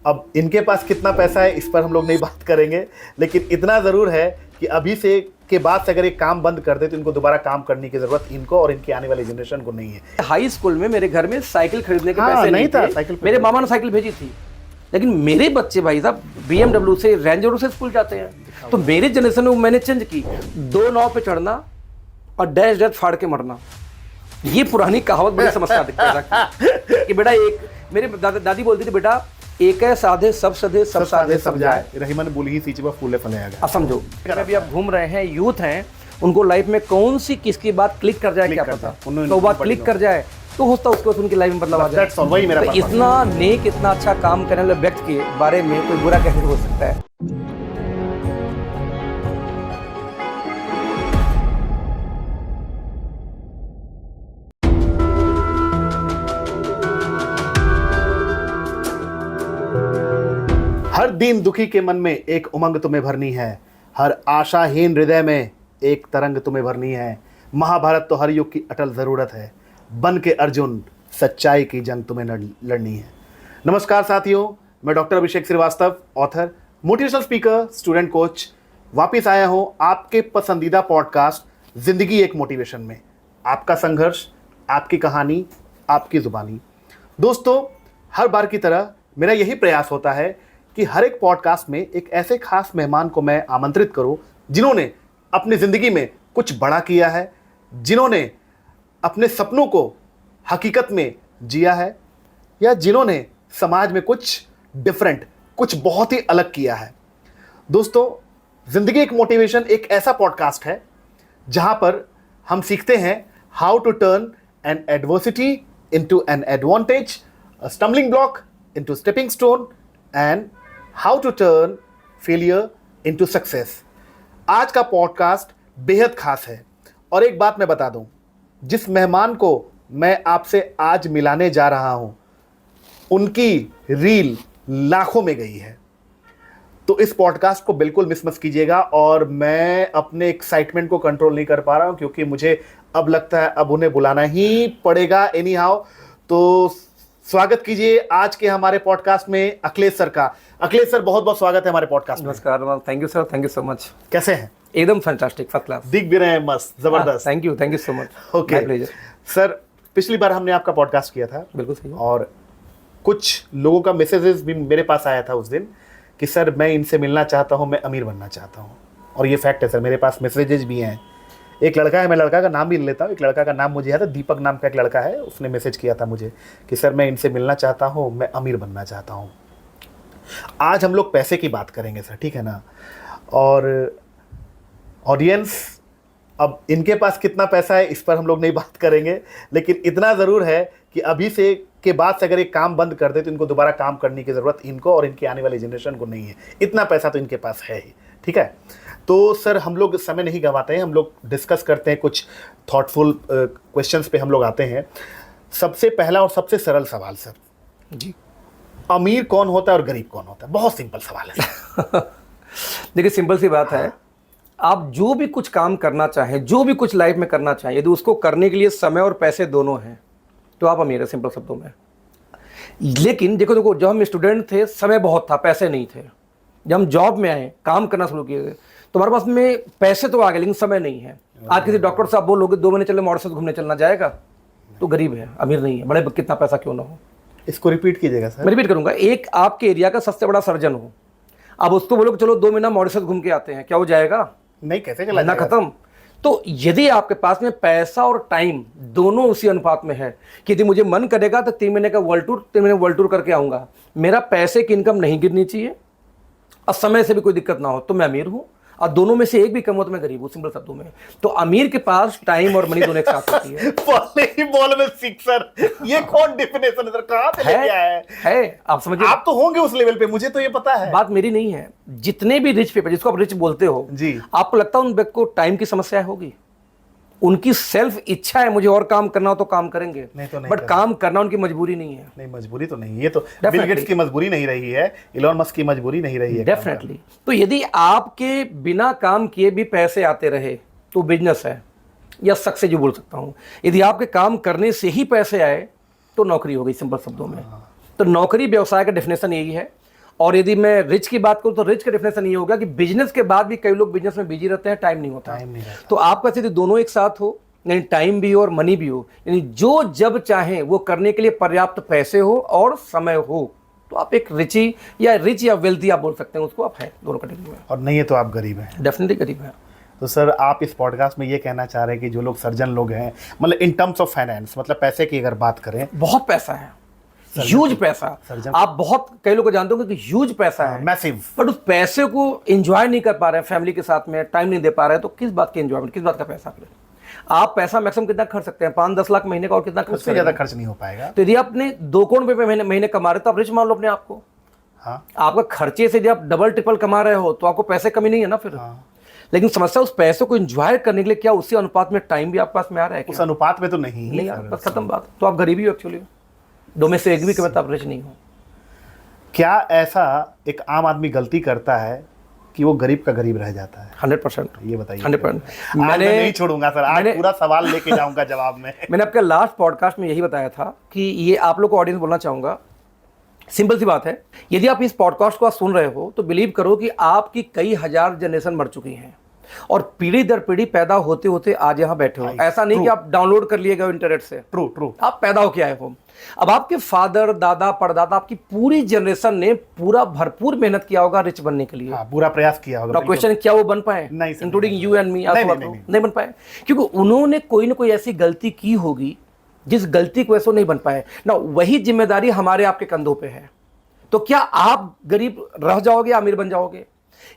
अब इनके पास कितना पैसा है इस पर हम लोग नहीं बात करेंगे, लेकिन इतना ज़रूर है कि अभी से के बाद से अगर ये काम बंद कर दे तो इनको दोबारा काम करने की ज़रूरत इनको और इनकी आने वाली जनरेशन को नहीं है। हाई स्कूल में मेरे घर में साइकिल खरीदने के पैसे नहीं था, थे। साइकिल मेरे मामा ने साइकिल भेजी थी, लेकिन मेरे बच्चे भाई साहब BMW से, रेंज रोवर से स्कूल जाते हैं। तो मेरे जनरेशन में मैंने चेंज की, 2 नाव पे चढ़ना और डैश डैश फाड़ के मरना। ये पुरानी कहावत बड़ी समस्या दिखती कि बेटा एक, मेरे दादी बोलती थी बेटा एक है साधे सब सधे सब साधे सब जाए, रहीमन बोली ही सींचे फूले फले आएगा। अब समझो अभी आप घूम रहे हैं, यूथ हैं, उनको लाइफ में कौन सी किसकी बात क्लिक कर जाए क्या पता, तो बात क्लिक कर जाए तो होता उसके बाद उनकी लाइफ में बदलाव आ जाए। तो इतना नेक, इतना अच्छा काम करने वाले व्यक्ति के बारे में कोई बुरा कैसे हो सकता है। हर दीन दुखी के मन में एक उमंग तुम्हें भरनी है, हर आशाहीन हृदय में एक तरंग तुम्हें भरनी है। महाभारत तो हर युग की अटल ज़रूरत है, बन के अर्जुन सच्चाई की जंग तुम्हें लड़नी है। नमस्कार साथियों, मैं doctor Abhishek Srivastava, author, motivational speaker, student coach, वापस आया हूँ आपके पसंदीदा पॉडकास्ट ज़िंदगी एक मोटिवेशन में। आपका संघर्ष, आपकी कहानी, आपकी ज़ुबानी। दोस्तों, हर बार की तरह मेरा यही प्रयास होता है कि हर एक पॉडकास्ट में एक ऐसे खास मेहमान को मैं आमंत्रित करूं जिन्होंने अपनी ज़िंदगी में कुछ बड़ा किया है, जिन्होंने अपने सपनों को हकीकत में जिया है, या जिन्होंने समाज में कुछ डिफरेंट, कुछ बहुत ही अलग किया है। दोस्तों, ज़िंदगी एक मोटिवेशन एक ऐसा पॉडकास्ट है जहां पर हम सीखते हैं how to turn an adversity into an advantage, a stumbling block into stepping stone, and how to turn failure into success. आज का पॉडकास्ट बेहद खास है और एक बात मैं बता दूं, जिस मेहमान को मैं आपसे आज मिलाने जा रहा हूं उनकी रील लाखों में गई है। तो इस पॉडकास्ट को बिल्कुल मिस मत कीजिएगा। और मैं अपने एक्साइटमेंट को कंट्रोल नहीं कर पा रहा हूं क्योंकि मुझे अब लगता है अब उन्हें बुलाना ही पड़ेगा एनी हाउ। तो स्वागत कीजिए आज के हमारे पॉडकास्ट में अखिलेश सर का। अखिलेश सर, बहुत बहुत स्वागत है हमारे पॉडकास्ट में। नमस्कार, thank you sir, thank you so much. कैसे हैं? एकदम फैंटास्टिक, फर्स्ट क्लास। दिख भी रहे हैं मस्त, जबरदस्त। Thank you so much. Okay sir, पिछली बार हमने आपका पॉडकास्ट किया था, बिल्कुल सही, और कुछ लोगों का मैसेजेस भी मेरे पास आया था उस दिन कि सर मैं इनसे मिलना चाहता हूँ, मैं अमीर बनना चाहता हूँ। और ये फैक्ट है सर, मेरे पास मैसेजेस भी हैं। एक लड़का है, मैं लड़का का नाम भी ले लेता हूँ, एक लड़का का नाम मुझे याद है, दीपक नाम का एक लड़का है, उसने मैसेज किया था मुझे कि सर मैं इनसे मिलना चाहता हूँ, मैं अमीर बनना चाहता हूँ। आज हम लोग पैसे की बात करेंगे सर, ठीक है ना? और ऑडियंस, अब इनके पास कितना पैसा है इस पर हम लोग नहीं बात करेंगे, लेकिन इतना ज़रूर है कि अभी से के बाद से अगर ये काम बंद कर दे तो इनको दोबारा काम करने की ज़रूरत इनको और इनकी आने वाली जनरेशन को नहीं है। इतना पैसा तो इनके पास है ही, ठीक है? तो सर हम लोग समय नहीं गंवाते हैं, हम लोग डिस्कस करते हैं, कुछ थॉटफुल क्वेश्चंस पे हम लोग आते हैं। सबसे पहला और सबसे सरल सवाल सर जी, अमीर कौन होता है और गरीब कौन होता है? बहुत सिंपल सवाल है। देखिए सिंपल सी बात है, आप जो भी कुछ काम करना चाहें, जो भी कुछ लाइफ में करना चाहें, यदि उसको करने के लिए समय और पैसे दोनों हैं तो आप अमीर है, सिंपल शब्दों में। लेकिन देखो जब हम स्टूडेंट थे समय बहुत था, पैसे नहीं थे। जब हम जॉब में आए, काम करना शुरू किए, तो हमारे पास में पैसे तो आ गए लेकिन समय नहीं है। आज किसी डॉक्टर साहब बोलोगे 2 महीने चले मॉरिशस घूमने चलना, जाएगा? तो गरीब है, अमीर नहीं है, बड़े कितना पैसा क्यों ना हो। इसको रिपीट कीजिएगा सर। मैं रिपीट करूंगा, एक आपके एरिया का सबसे बड़ा सर्जन हो, अब उसको बोलो चलो 2 महीना मॉरिशस घूम के आते हैं, क्या हो जाएगा? नहीं, कैसे चला ना, खत्म। तो यदि आपके पास में पैसा और टाइम दोनों उसी अनुपात में है कि यदि मुझे मन करेगा तो 3 महीने का वर्ल्ड टूर, 3 महीने वर्ल्ड टूर करके आऊंगा, मेरा पैसे की इनकम नहीं गिरनी चाहिए और समय से भी कोई दिक्कत ना हो, तो मैं अमीर हूं। और दोनों में से एक भी कम हो तो मैं गरीब हूं, सिंपल शब्दों में। तो अमीर के पास टाइम और मनी दोनों एक साथ होती है। बॉल में सिक्सर, ये कौन डेफिनेशन है सर? कहां से लेके आया है? आप समझिए, आप तो होंगे उस लेवल पे, मुझे तो ये पता है। बात मेरी नहीं है। जितने भी रिच पीपल, जिसको आप रिच बोलते हो जी, आपको लगता है उन व्यक्ति को टाइम की समस्या होगी? उनकी सेल्फ इच्छा है, मुझे और काम करना हो तो काम करेंगे, बट काम करना उनकी मजबूरी नहीं है। नहीं, मजबूरी तो नहीं, ये तो बिल गेट्स की मजबूरी नहीं रही है, इलॉन मस्क की मजबूरी नहीं रही है। डेफिनेटली। तो यदि आपके बिना काम किए भी पैसे आते रहे तो बिजनेस है या सक्सेस जो बोल सकता हूं। यदि आपके काम करने से ही पैसे आए तो नौकरी हो गई, सिंपल शब्दों में। तो नौकरी व्यवसाय का डेफिनेशन यही है। और यदि मैं रिच की बात करूं तो रिच का डेफिनेशन ये होगा कि बिजनेस के बाद भी कई लोग बिजनेस में बिजी रहते हैं, टाइम नहीं होता। टाइम नहीं रहता। तो आपका यदि दोनों एक साथ हो, यानी टाइम भी हो और मनी भी हो, यानी जो जब चाहें वो करने के लिए पर्याप्त पैसे हो और समय हो, तो आप एक रिच या वेल्थी आप बोल सकते हैं उसको, आप हैं दोनों कैटेगरी में। और नहीं है तो आप गरीब हैं। डेफिनेटली गरीब है। तो सर आप इस पॉडकास्ट में ये कहना चाह रहे हैं कि जो लोग सर्जन लोग हैं, मतलब इन टर्म्स ऑफ फाइनेंस, मतलब पैसे की अगर बात करें, बहुत पैसा है, ह्यूज पैसा। सर्जन आप बहुत कई लोग को जानते हो कि ह्यूज पैसा है, मैसिव, बट उस पैसे को एंजॉय नहीं कर पा रहे हैं, फैमिली के साथ में टाइम नहीं दे पा रहे हैं, तो किस बात की एंजॉयमेंट, किस बात का पैसा? आप पैसा मैक्सिमम कितना खर्च सकते हैं? 5-10 लाख महीने का, और कितना खर्च उससे ज़्यादा खर्च नहीं हो पाएगा। तो यदि आपने 2 करोड़ रुपए महीने कमा रहे तो आप रिच मान लो अपने आप को। हाँ, आपका खर्चे से जब आप डबल ट्रिपल कमा रहे हो तो आपको पैसे कमी नहीं है ना फिर। हाँ। लेकिन समस्या उस पैसे को एंजॉय करने के लिए क्या उसी अनुपात में टाइम भी आपके पास में आ रहा है? उस अनुपात में तो नहीं नहीं, बस खत्म बात। तो आप गरीबी हो एक्चुअली, दो में से एक भी कभी तो आप रिच नहीं हो। क्या ऐसा एक आम आदमी गलती करता है कि वो गरीब का गरीब रह जाता है? 100%, ये बताइए। 100%। मैं नहीं छोड़ूंगा सर, आज पूरा सवाल लेके जाऊंगा जवाब में। मैंने आपके लास्ट पॉडकास्ट में यही बताया था कि ये आप लोग को ऑडियंस बोलना चाहूंगा, सिंपल सी बात है, यदि आप इस पॉडकास्ट को आप सुन रहे हो तो बिलीव करो कि आपकी कई हजार जनरेशन मर चुकी हैं और पीढ़ी दर पीढ़ी पैदा होते होते आज यहाँ बैठे हो। ऐसा नहीं कि आप डाउनलोड कर लिए गए इंटरनेट से, ट्रू, आप पैदा होके आए हो। अब आपके फादर, दादा, परदादा, आपकी पूरी जनरेशन ने पूरा भरपूर मेहनत किया होगा रिच बनने के लिए। पूरा प्रयास किया होगा। क्वेश्चन क्या वो बन पाए? नहीं, इंक्लूडिंग यू एंड मी, नहीं बन पाए, क्योंकि उन्होंने कोई ना कोई ऐसी गलती की होगी जिस गलती की वजह से नहीं बन पाए ना। वही जिम्मेदारी हमारे आपके कंधों पे है। तो क्या आप गरीब रह जाओगे, अमीर बन जाओगे?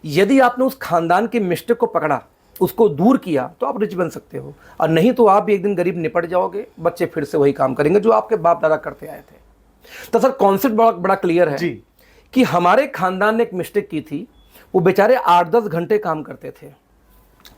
यदि आपने उस खानदान के मिस्टेक को पकड़ा, उसको दूर किया, तो आप रिच बन सकते हो, और नहीं तो आप भी एक दिन गरीब निपट जाओगे, बच्चे फिर से वही काम करेंगे जो आपके बाप दादा करते आए थे। तो सर कॉन्सेप्ट बड़ा क्लियर है जी। कि हमारे खानदान ने एक मिस्टेक की थी, वो बेचारे 8-10 घंटे काम करते थे।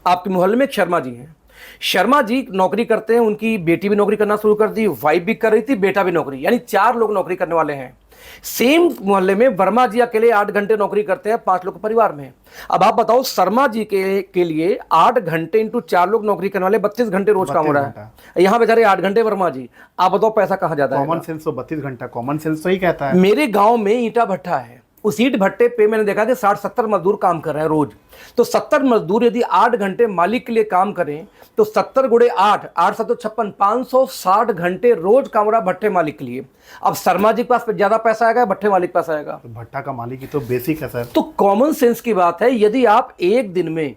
आपके मोहल्ले में एक शर्मा जी हैं, शर्मा जी नौकरी करते हैं, उनकी बेटी भी नौकरी करना शुरू कर दी, वाइफ भी कर रही थी, बेटा भी नौकरी, यानी 4 लोग नौकरी करने वाले हैं। सेम मोहल्ले में वर्मा जी अकेले 8 घंटे नौकरी करते हैं 5 लोग के परिवार में। अब आप बताओ, शर्मा जी के लिए 8 घंटे इंटू 4 लोग नौकरी करने वाले 32 घंटे रोज काम हो रहा है। यहाँ बेचारे 8 घंटे वर्मा जी, आप बताओ पैसा कहाँ जाता है? कॉमन सेंस तो 32 घंटा कॉमन सेंस तो ही कहता है। मेरे गांव में ईंटा भट्टा है, उस ईंट भट्टे पे मैंने देखा कि 60-70 मजदूर काम कर रहे हैं रोज। तो 70 मजदूर यदि 8 घंटे मालिक के लिए काम करें तो 70 गुणे 8, 8 7 56, 560 घंटे रोज काम रहा भट्टे मालिक के लिए। अब शर्मा जी के पास ज्यादा पैसा आएगा, भट्टे मालिक के पास आएगा? तो भट्टा का मालिक ही तो बेसिक है सर। तो कॉमन सेंस की बात है, यदि आप एक दिन में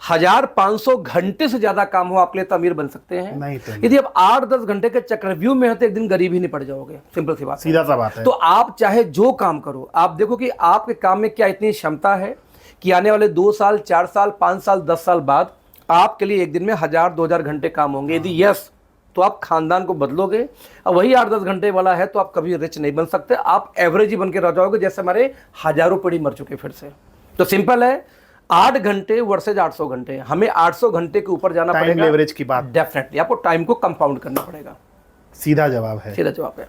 1500 घंटे से ज्यादा काम हो आपके लिए तो अमीर बन सकते हैं। नहीं तो यदि आप 8-10 घंटे के चक्रव्यूह में है तो एक दिन गरीब ही नहीं पड़ जाओगे। सिंपल सी बात, सीधा सा बात है। तो आप चाहे जो काम करो, आप देखो कि आपके काम में क्या इतनी क्षमता है कि आने वाले 2 साल, 4 साल, 5 साल, 10 साल बाद आपके लिए एक दिन में 1000-2000 घंटे काम होंगे। यदि यस, तो आप खानदान को बदलोगे। और वही 8-10 घंटे वाला है तो आप कभी रिच नहीं बन सकते, आप एवरेज ही बन के रह जाओगे, जैसे हमारे हजारों पीढ़ी मर चुके फिर से। तो सिंपल है, 8 घंटे वर्सेज 800 घंटे, हमें 800 घंटे के ऊपर जाना पड़ेगा। टाइम लेवरेज की बात, डेफिनेटली आपको टाइम को कंपाउंड करना पड़ेगा। सीधा जवाब है। सीधा जवाब है।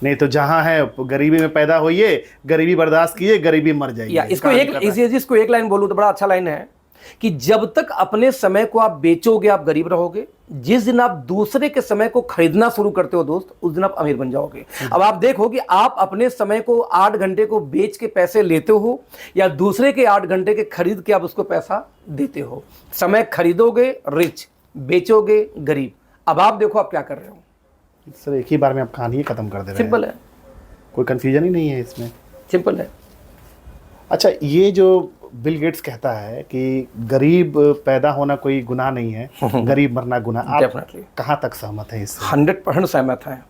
नहीं तो जहां है गरीबी में पैदा होइए, गरीबी बर्दाश्त कीजिए, गरीबी मर जाइए। या इसको एक लाइन बोलूं तो बड़ा अच्छा लाइन है कि जब तक अपने समय को आप बेचोगे आप गरीब रहोगे, जिस दिन आप दूसरे के समय को खरीदना शुरू करते हो दोस्त, उस दिन आप अमीर बन जाओगे। अब आप देखो कि आप अपने समय को 8 घंटे को बेच के पैसे लेते हो या दूसरे के 8 घंटे के खरीद के आप उसको पैसा देते हो। समय खरीदोगे रिच, बेचोगे गरीब। अब आप देखो आप क्या कर रहे हो। सर एक ही बार में आप कहानी खत्म कर दे रहे हैं। सिंपल है, कोई कंफ्यूजन ही नहीं है इसमें। सिंपल है। अच्छा, ये जो बिल गेट्स कहता है कि गरीब पैदा होना कोई गुनाह नहीं है, गरीब मरना गुनाह, आप कहाँ तक सहमत हैं इससे? 100% सहमत है।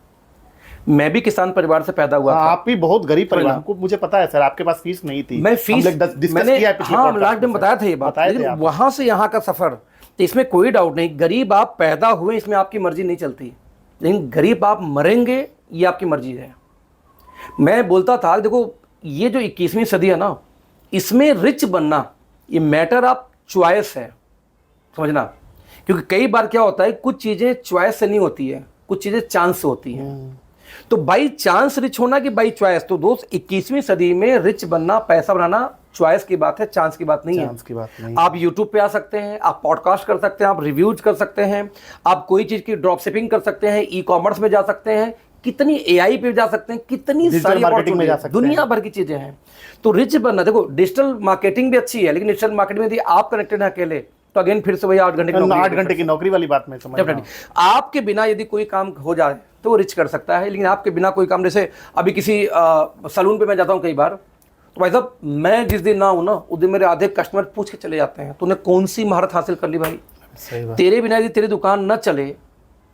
मैं भी किसान परिवार से पैदा हुआ था। आप भी बहुत गरीब परिवार को, मुझे पता है सर, आपके पास फीस नहीं थी। मैं फीस मैंने लास्ट टाइम बताया था ये बात, लेकिन वहां से यहाँ का सफर, तो इसमें कोई डाउट नहीं, गरीब आप पैदा हुए इसमें आपकी मर्जी नहीं चलती, लेकिन गरीब आप मरेंगे ये आपकी मर्जी है। मैं बोलता था देखो, ये जो 21वीं सदी है ना, इसमें रिच बनना ये मैटर ऑफ चॉइस है, समझना। क्योंकि कई बार क्या होता है, कुछ चीज़ें चॉइस से नहीं होती है, कुछ चीज़ें चांस से होती हैं। तो बाई चांस रिच होना कि बाई चॉइस, तो दोस्त 21वीं सदी में रिच बनना, पैसा बनाना चॉइस की बात है, चांस की बात नहीं है। चांस की बात नहीं। आप यूट्यूब पे आ सकते हैं, आप पॉडकास्ट कर सकते हैं, आप रिव्यूज कर सकते हैं, आप कोई चीज़ की ड्रॉप शिपिंग कर सकते हैं, ई कॉमर्स में जा सकते हैं, कितनी एआई पे जा सकते हैं, कितनी Digital सारी marketing में जा opportunity, सकते दुनिया भर की चीजें हैं। तो रिच बनना, देखो डिजिटल मार्केटिंग भी अच्छी है, लेकिन डिजिटल मार्केटिंग में यदि आप कनेक्टेड हैं अकेले, तो अगेन फिर से वही 8 घंटे की नौकरी 8 घंटे की नौकरी वाली बात मैं समझ रहा हूँ। डेफिनेटली। आपके बिना यदि कोई काम हो जाए तो वो रिच कर सकता है, लेकिन आपके बिना कोई काम, जैसे अभी किसी सलून पे मैं जाता हूँ कई बार, तो भाई साहब मैं जिस दिन ना हूँ ना, उस दिन मेरे आधे कस्टमर पूछ के चले जाते हैं तूने कौन सी महारत हासिल कर ली भाई। सही बात, तेरे बिना यदि तेरी दुकान न चले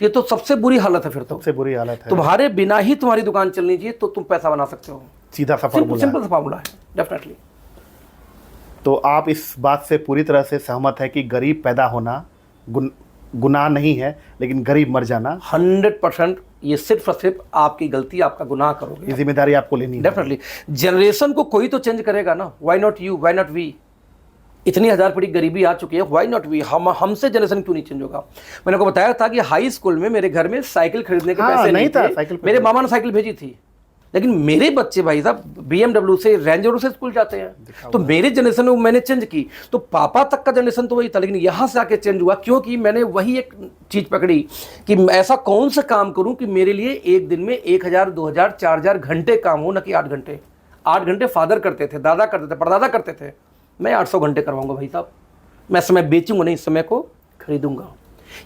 तो ये तो सबसे बुरी हालत है। फिर तो सबसे बुरी हालत है। तुम्हारे बिना ही तुम्हारी दुकान चलनी चाहिए तो तुम पैसा बना सकते हो। सीधा सा फॉर्मूला है। सिंपल सा फार्मूला है डेफिनेटली। तो आप इस बात से पूरी तरह से सहमत है कि गरीब पैदा होना गुनाह नहीं है, लेकिन गरीब मर जाना 100% ये सिर्फ और सिर्फ आपकी गलती, आपका गुनाह करोगे, ये जिम्मेदारी आपको लेनी है। डेफिनेटली। जनरेशन को कोई तो चेंज करेगा ना, why not you, why not we. इतनी हजार पीढ़ी गरीबी आ चुकी है, व्हाई नॉट वी, हमसे जनरेशन क्यों नहीं चेंज होगा। मैंने को बताया था कि हाई स्कूल में मेरे घर में साइकिल खरीदने के पैसे नहीं था, थे, साइकिल मेरे मामा ने साइकिल भेजी थी, लेकिन मेरे बच्चे भाई साहब BMW से, रेंज रोवर से स्कूल जाते हैं। तो मेरे जनरेशन में मैंने चेंज की, तो पापा तक का जनरेशन तो वही था, लेकिन यहाँ से आके चेंज हुआ, क्योंकि मैंने वही एक चीज पकड़ी कि ऐसा कौन सा काम करूं कि मेरे लिए एक दिन में 1000, 2000, 4000 घंटे काम हो, न कि 8 घंटे। 8 घंटे फादर करते थे, दादा करते थे, परदादा करते थे, मैं 800 घंटे करवाऊंगा भाई साहब। मैं समय बेचूंगा नहीं, समय को खरीदूंगा।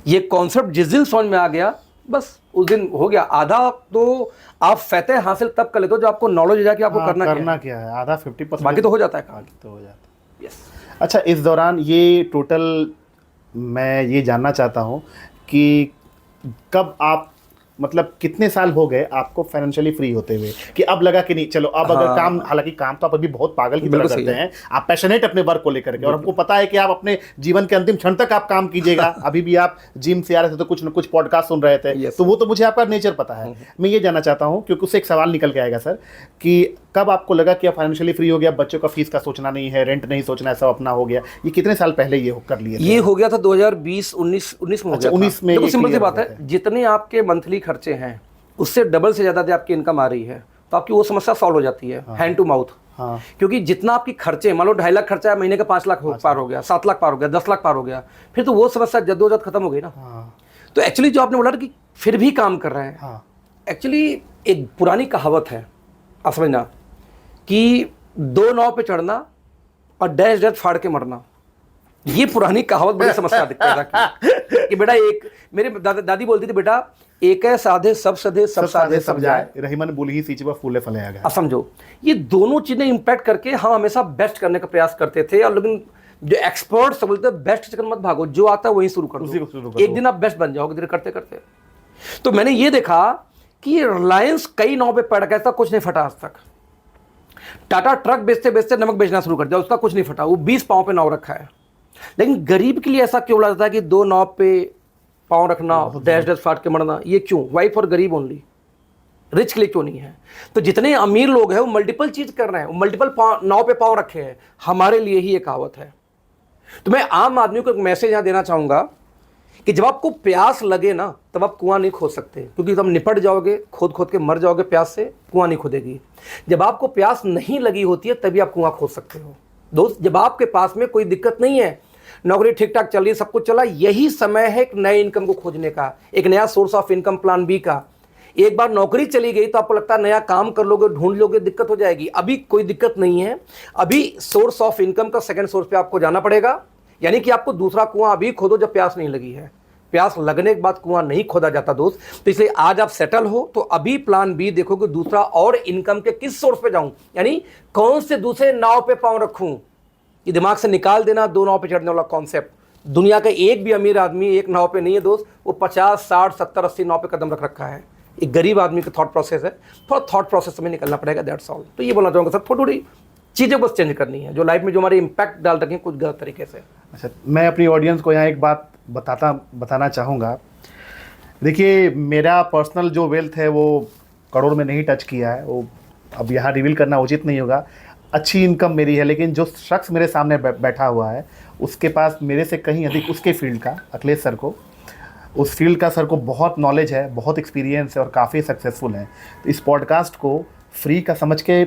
ये कॉन्सेप्ट जिस दिन समझ में आ गया, बस उस दिन हो गया। आधा तो आप फतेह हासिल तब कर लेते हो जो आपको नॉलेज हो जाए कि आपको करना क्या है। आधा 50% बाकी तो हो जाता है, बाकी तो हो जाता है। यस। अच्छा, इस दौरान ये टोटल मैं ये जानना चाहता हूँ कि कब आप, मतलब कितने साल हो गए आपको फाइनेंशियली फ्री होते हुए, कि अब लगा कि नहीं चलो अब अगर काम, हालांकि काम तो आप अभी बहुत पागल की तरह करते हैं, आप पैशनेट अपने वर्क को लेकर के, और हमको पता है कि आप अपने जीवन के अंतिम क्षण तक आप काम कीजिएगा। अभी भी आप जिम से आ रहे थे तो कुछ न कुछ पॉडकास्ट सुन रहे थे, तो वो तो मुझे आपका नेचर पता है। मैं ये जानना चाहता हूँ, क्योंकि उससे एक सवाल निकल के आएगा सर, कि कब आपको लगा कि आप फाइनेंशियली फ्री हो गया, बच्चों का फीस का सोचना नहीं है, रेंट नहीं सोचना है, सब अपना हो गया। ये कितने साल पहले ये कर लिए? ये हो गया था 2020-19 में। अच्छा, 19 में। देखो सिंपल सी बात है, जितने आपके मंथली खर्चे हैं उससे डबल से ज्यादा आपकी इनकम आ रही है, तो आपकी वो समस्या सॉल्व हो जाती है। Hand to mouth. हाँ। क्योंकि जितना आपकी खर्चे, मान लो 2.5 लाख खर्चा है, महीने का 5 लाख पार हो गया, 7 लाख पार हो गया, 10 लाख पार हो गया, फिर तो वो समस्या जद्दोजहद खत्म हो गई ना। हाँ। तो एक्चुअली जो आपने बोला कि फिर भी काम कर रहे हैं, हाँ। एक्चुअली एक पुरानी कहावत है, आप समझना, कि 2 नाव पे चढ़ना और डैश डैश फाड़ के मरना। ये पुरानी कहावत बड़ी समस्या पैदा की कि बेटा, एक मेरे दादी बोलती थी, बेटा एक है साधे सब सधे, सब साधे सब जाए, रहीमन बोली ही सींचे फूले फले आ गए। अब समझो, ये दोनों चीजें इंपैक्ट करके हम हमेशा बेस्ट करने का प्रयास करते थे। और लेकिन जो एक्सपर्ट्स बोलते हैं बेस्ट चक्कर मत भागो, जो आता है वही शुरू करो, एक दिन आप बेस्ट बन जाओगे धीरे करते करते। तो मैंने ये देखा कि रिलायंस कई नाव पे पड़ गया था, कुछ नहीं फटा आज तक। टाटा ट्रक बेचते बेचते नमक बेचना शुरू कर दिया, उसका कुछ नहीं फटा, वो 20 पांव पे नाव रखा है। लेकिन गरीब के लिए ऐसा क्यों लगता है कि 2 नाव पे पांव रखना, डैश डैश फाड़ के मरना, ये क्यों? वाइफ और गरीब ओनली, रिच के लिए क्यों नहीं है? तो जितने अमीर लोग हैं वो मल्टीपल चीज कर रहे हैं, वो मल्टीपल नाव पे पांव रखे हैं। हमारे लिए ही ये कहावत है। तो मैं आम आदमी को एक मैसेज यहां देना चाहूंगा कि जब आपको प्यास लगे ना, तब आप कुआं नहीं खोद सकते, क्योंकि तब निपट जाओगे, खोद खोद के मर जाओगे प्यास से, कुआं नहीं खोदेगी। जब आपको प्यास नहीं लगी होती है तभी आप कुआं खोद सकते हो। दोस्त, जब आपके पास में कोई दिक्कत नहीं है, नौकरी ठीक ठाक चल रही है, सब कुछ चला, यही समय है एक नए इनकम को खोजने का, एक नया source of income, plan B का। एक बार नौकरी चली गई तो आपको लगता है नया काम कर लोगे, ढूंढ लोगे, दिक्कत हो जाएगी। अभी कोई दिक्कत नहीं है, अभी सोर्स ऑफ इनकम का सेकंड सोर्स पे आपको जाना पड़ेगा। यानी कि आपको दूसरा कुआं अभी खोदो जब प्यास नहीं लगी है। प्यास लगने के बाद कुआं नहीं खोदा जाता दोस्त। तो इसलिए आज आप सेटल हो तो अभी प्लान बी देखो कि दूसरा और इनकम के किस सोर्स पे जाऊं, यानी कौन से दूसरे नाव पे पांव रखूं। ये दिमाग से निकाल देना 2 नाव पे चढ़ने वाला कॉन्सेप्ट। दुनिया का एक भी अमीर आदमी एक नाव पे नहीं है दोस्त, वो 50, 60, 70, 80 नाव पे कदम रख रखा है। एक गरीब आदमी का थॉट प्रोसेस है, थोड़ा थॉट प्रोसेस में निकलना पड़ेगा, दैट्स ऑल। तो ये बोलना चाहूँगा सर, थोड़ी चीज़ें बस चेंज करनी है जो लाइफ में जो हमारे इंपैक्ट डाल रखे हैं कुछ गलत तरीके से। अच्छा, मैं अपनी ऑडियंस को यहाँ एक बात बताना चाहूँगा। देखिए, मेरा पर्सनल जो वेल्थ है वो करोड़ में नहीं टच किया है, वो अब यहाँ रिवील करना उचित नहीं होगा। अच्छी इनकम मेरी है, लेकिन जो शख्स मेरे सामने बैठा हुआ है उसके पास मेरे से कहीं अधिक उसके फील्ड का, अखिलेश सर को, उस फील्ड का सर को बहुत नॉलेज है, बहुत एक्सपीरियंस है और काफ़ी सक्सेसफुल है। तो इस पॉडकास्ट को फ्री का समझ के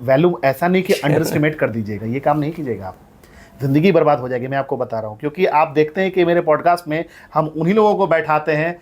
वैल्यू ऐसा नहीं कि अंडर एस्टिमेट कर दीजिएगा, ये काम नहीं कीजिएगा, आप ज़िंदगी बर्बाद हो जाएगी, मैं आपको बता रहा हूँ। क्योंकि आप देखते हैं कि मेरे पॉडकास्ट में हम उन्हीं लोगों को बैठाते हैं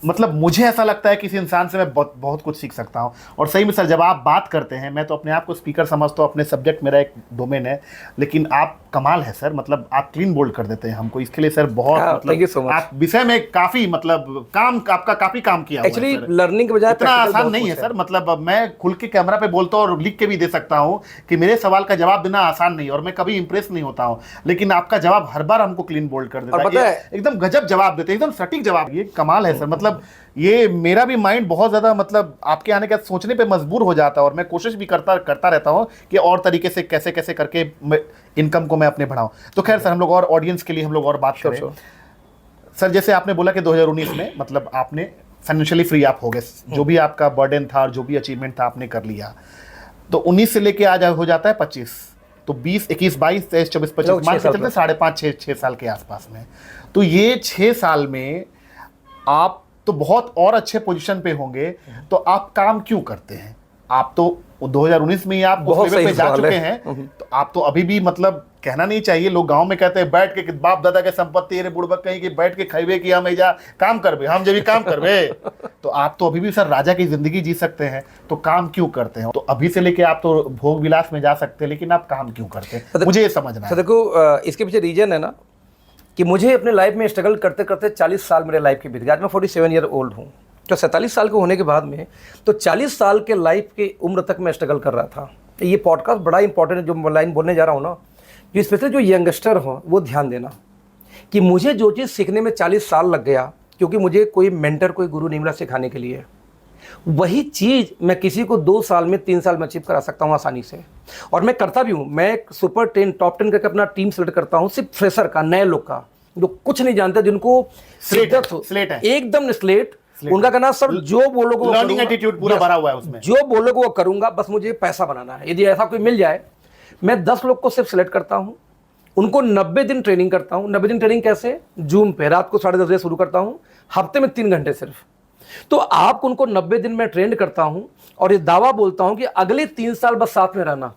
मतलब मुझे ऐसा लगता है कि इस इंसान से मैं बहुत कुछ सीख सकता हूँ। और सही में सर, जब आप बात करते हैं, मैं तो अपने आप को स्पीकर समझता हूँ, अपने सब्जेक्ट मेरा एक डोमेन है, लेकिन आप कमाल है सर, मतलब आप क्लीन बोल्ड कर देते हैं हमको। इसके लिए सर बहुत थैंक यू सो मतलब मच। आप विषय में काफ़ी मतलब काम आपका काफ़ी काम किया हुआ है एक्चुअली सर। लर्निंग के बजाय इतना आसान नहीं है सर, मतलब अब मैं खुल के कैमरा पे बोलता हूँ और लिख के भी दे सकता हूँ कि मेरे सवाल का जवाब देना आसान नहीं है और मैं कभी इंप्रेस नहीं होता हूँ, लेकिन आपका जवाब हर बार हमको क्लीन बोल्ड कर देता और पता है, एकदम गजब जवाब देते हैं, एकदम सटीक जवाब। ये कमाल है सर, मतलब ये मेरा भी माइंड बहुत ज़्यादा मतलब आपके आने के बाद सोचने पे मजबूर हो जाता है और मैं कोशिश भी करता रहता हूँ कि और तरीके से कैसे कैसे करके इनकम को मैं अपने बढ़ाऊँ। तो खैर सर, हम लोग और ऑडियंस के लिए हम लोग और बात करें। सर जैसे आपने बोला कि 2019 में मतलब आपने फाइनेंशियली फ्री आप हो गए, जो भी आपका बर्डन था और जो भी अचीवमेंट था आपने कर लिया। तो 19 से लेके आज हो जाता है 25, तो 20, 21, 22, 23, 24, 25 मान के चलते 5.5, 6 साल के आसपास में। तो ये 6 साल में आप तो बहुत और अच्छे पोजीशन पे होंगे, तो आप काम क्यों करते हैं? आप तो 2019 में ही आप उस लेवल पे जा चुके हैं, तो आप तो अभी भी मतलब कहना नहीं चाहिए, लोग गांव में कहते हैं बैठ के बाप दादा के संपत्ति रे बुड़बक कहीं कि बैठ के खैबे कि हम एजा काम करबे, हम जब भी काम करबे। तो आप तो अभी भी सर राजा की जिंदगी जी सकते हैं, तो काम क्यों करते हैं? तो अभी से लेके आप तो भोग विलास में जा सकते हैं, लेकिन आप काम क्यों करते हैं, मुझे ये समझना है। देखो इसके पीछे रीजन है ना कि मुझे अपने लाइफ में स्ट्रगल करते करते 40 साल मेरे लाइफ के बीत गए। आज मैं 47 ईयर ओल्ड हूँ, तो 47 साल के होने के बाद में तो 40 साल के लाइफ की उम्र तक मैं स्ट्रगल कर रहा था। ये पॉडकास्ट बड़ा इंपॉर्टेंट है, जो लाइन बोलने जा रहा हूँ ना, कि स्पेशली जो यंगस्टर हो वो ध्यान देना कि मुझे जो चीज़ सीखने में 40 साल लग गया, क्योंकि मुझे कोई मेंटर, कोई गुरु नहीं मिला सिखाने के लिए, वही चीज़ मैं किसी को 2 साल में, 3 साल में अचीव करा सकता हूँ आसानी से। और मैं करता भी हूँ। मैं सुपर 10, टॉप 10 करके अपना टीम सेलेक्ट करता हूँ, सिर्फ फ्रेशर का, नए लोग का, जो कुछ नहीं जानते, जिनको स्लेट है, एकदम स्लेट। उनका कहना सर जो बोलोगे, लर्निंग एटीट्यूड पूरा भरा हुआ है उसमें, जो बोलोगे वो करूंगा, बस मुझे पैसा बनाना है। यदि ऐसा कोई मिल जाए, मैं 10 लोग को सिर्फ सिलेक्ट करता हूं, उनको 90 दिन ट्रेनिंग करता हूं। 90 दिन ट्रेनिंग कैसे? जूम पे रात को 10:30 बजे शुरू करता हूं, हफ्ते में 3 घंटे सिर्फ। तो आप उनको 90 दिन में ट्रेंड करता हूं और ये दावा बोलता हूं कि अगले 3 साल बस साथ में रहना,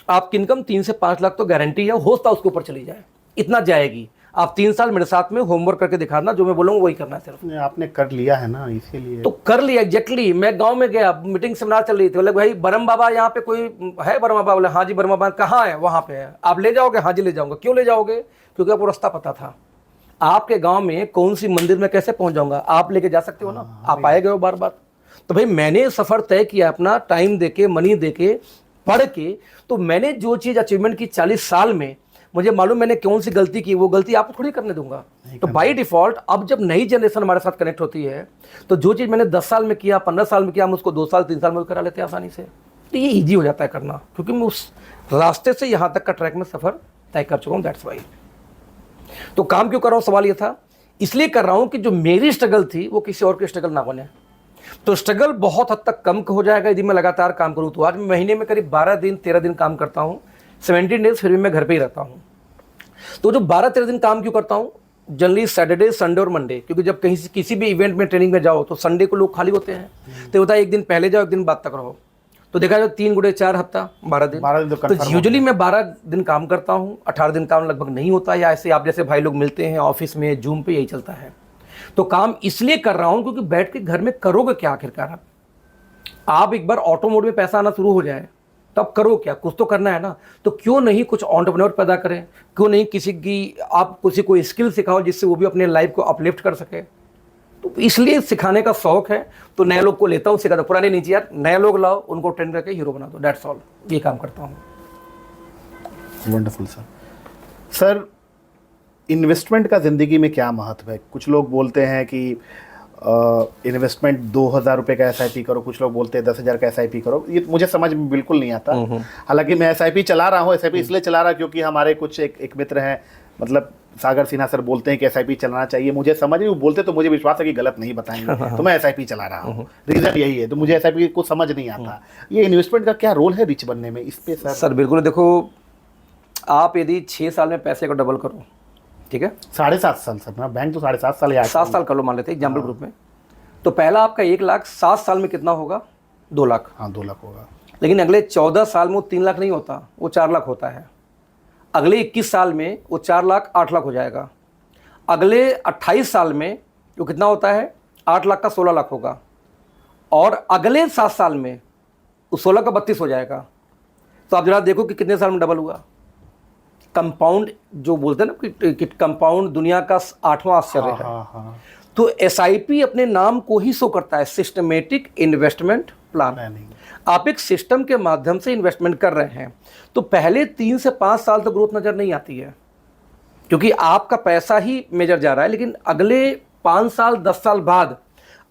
आपकी इनकम 3 से 5 लाख तो गारंटी है, हो सकता उसके ऊपर चली जाए, इतना जाएगी। आप 3 साल मेरे साथ में होमवर्क करके दिखाना, जो मैं बोलूँगा वही करना है सिर्फ। आपने कर लिया है ना, इसीलिए तो कर लिया एग्जैक्टली। मैं गांव में गया, मीटिंग सेमिनार चल रही थी, बोले भाई बरम बाबा यहाँ पे कोई है? बरम बाबा बोले हाँ जी बरम बाबा कहाँ है? वहाँ पे है। आप ले जाओगे? हाँ जी ले जाऊंगा। क्यों ले जाओगे? क्योंकि आपको रास्ता पता था। आपके गाँव में कौन सी मंदिर में कैसे पहुँच जाऊँगा, आप लेके जा सकते हो ना, आप आए गए हो बार बार। तो भाई मैंने सफ़र तय किया अपना, टाइम दे के, मनी दे के, पढ़ के। तो मैंने जो चीज़ अचीवमेंट की 40 साल में, मुझे मालूम मैंने कौन सी गलती की, वो गलती आपको थोड़ी करने दूंगा। तो बाय डिफॉल्ट अब जब नई जनरेशन हमारे साथ कनेक्ट होती है, तो जो चीज़ मैंने 10 साल में किया, 15 साल में किया, हम उसको 2 साल 3 साल में करा लेते हैं आसानी से। तो ये ईजी हो जाता है करना, क्योंकि मैं उस रास्ते से यहाँ तक का ट्रैक में सफ़र तय कर चुका हूँ। That's why. तो काम क्यों कर रहा हूँ, सवाल ये था। इसलिए कर रहा हूँ कि जो मेरी स्ट्रगल थी वो किसी और की स्ट्रगल ना बने। तो स्ट्रगल बहुत हद तक कम हो जाएगा यदि मैं लगातार काम करूँ। तो आज मैं महीने में करीब 12 दिन 13 दिन काम करता हूँ, 17 डेज फिर भी मैं घर पे ही रहता हूँ। तो जो 12-13 दिन काम क्यों करता हूँ? जनरली सैटरडे, संडे और मंडे, क्योंकि जब कहीं किसी भी इवेंट में ट्रेनिंग में जाओ तो संडे को लोग खाली होते हैं। तो होता है एक दिन पहले जाओ, एक दिन बाद तक रहो। तो देखा जाए 3 गुणे 4 हफ्ता 12 दिन। तो यूजुअली मैं 12 दिन काम करता हूँ, 18 दिन काम लगभग नहीं होता, या ऐसे आप जैसे भाई लोग मिलते हैं ऑफिस में, जूम पे, यही चलता है। तो काम इसलिए कर रहा हूँ क्योंकि बैठ के घर में करोगे क्या आखिरकार? आप एक बार ऑटो मोड में पैसा आना शुरू हो जाए तब करो क्या? कुछ तो करना है ना। तो क्यों नहीं कुछ एंटरप्रेन्योर पैदा करें? क्यों नहीं किसी की, आप किसी को स्किल सिखाओ जिससे वो भी अपने लाइफ को अपलिफ्ट कर सके। तो इसलिए सिखाने का शौक है, तो नए लोग को लेता हूँ, सिखाता। पुराने नहीं चाहिए यार, नए लोग लाओ, उनको ट्रेन करके हीरो बना दो। दैट्स ऑल, ये काम करता हूँ। Wonderful sir. सर इन्वेस्टमेंट का ज़िंदगी में क्या महत्व है? कुछ लोग बोलते हैं कि इन्वेस्टमेंट 2000 रुपये का SIP करो, कुछ लोग बोलते हैं 10,000 का SIP करो। ये मुझे समझ में बिल्कुल नहीं आता। हालांकि मैं SIP चला रहा हूँ। SIP इसलिए चला रहा क्योंकि हमारे कुछ एक मित्र हैं, मतलब सागर सिन्हा सर, बोलते हैं कि SIP चलाना चाहिए। मुझे समझ नहीं, वो बोलते तो मुझे विश्वास है कि गलत नहीं बताएंगे, तो मैं SIP चला रहा हूँ। रीज़न यही है। तो मुझे SIP को समझ नहीं आता। ये इन्वेस्टमेंट का क्या रोल है रिच बनने में, इस पे सर? बिल्कुल। देखो, आप यदि 6 साल में पैसे को डबल करो, ठीक है, 7.5 साल सर, ना बैंक तो 7.5 साल या 7 साल कर लो मान लेते हैं एग्जाम्पल ग्रुप में, तो पहला आपका 1 लाख 7 साल में कितना होगा? 2 लाख। हाँ, 2 लाख होगा। लेकिन अगले 14 साल में वो 3 लाख नहीं होता, वो 4 लाख होता है। अगले 21 साल में वो 4 लाख 8 लाख हो जाएगा। अगले 28 साल में जो कितना होता है 8 लाख का 16 लाख होगा, और अगले 7 साल में उस 16 का 32 हो जाएगा। तो आप जरा देखो कि कितने साल में डबल हुआ। कंपाउंड जो बोलते हैं ना कि कंपाउंड दुनिया का 8वां आश्चर्य है। हाँ। तो SIP अपने नाम को ही शो करता है, सिस्टमेटिक इन्वेस्टमेंट प्लान। आप एक सिस्टम के माध्यम से इन्वेस्टमेंट कर रहे हैं, तो पहले 3 से 5 साल तो ग्रोथ नजर नहीं आती है, क्योंकि आपका पैसा ही मेजर जा रहा है। लेकिन अगले 5 साल 10 साल बाद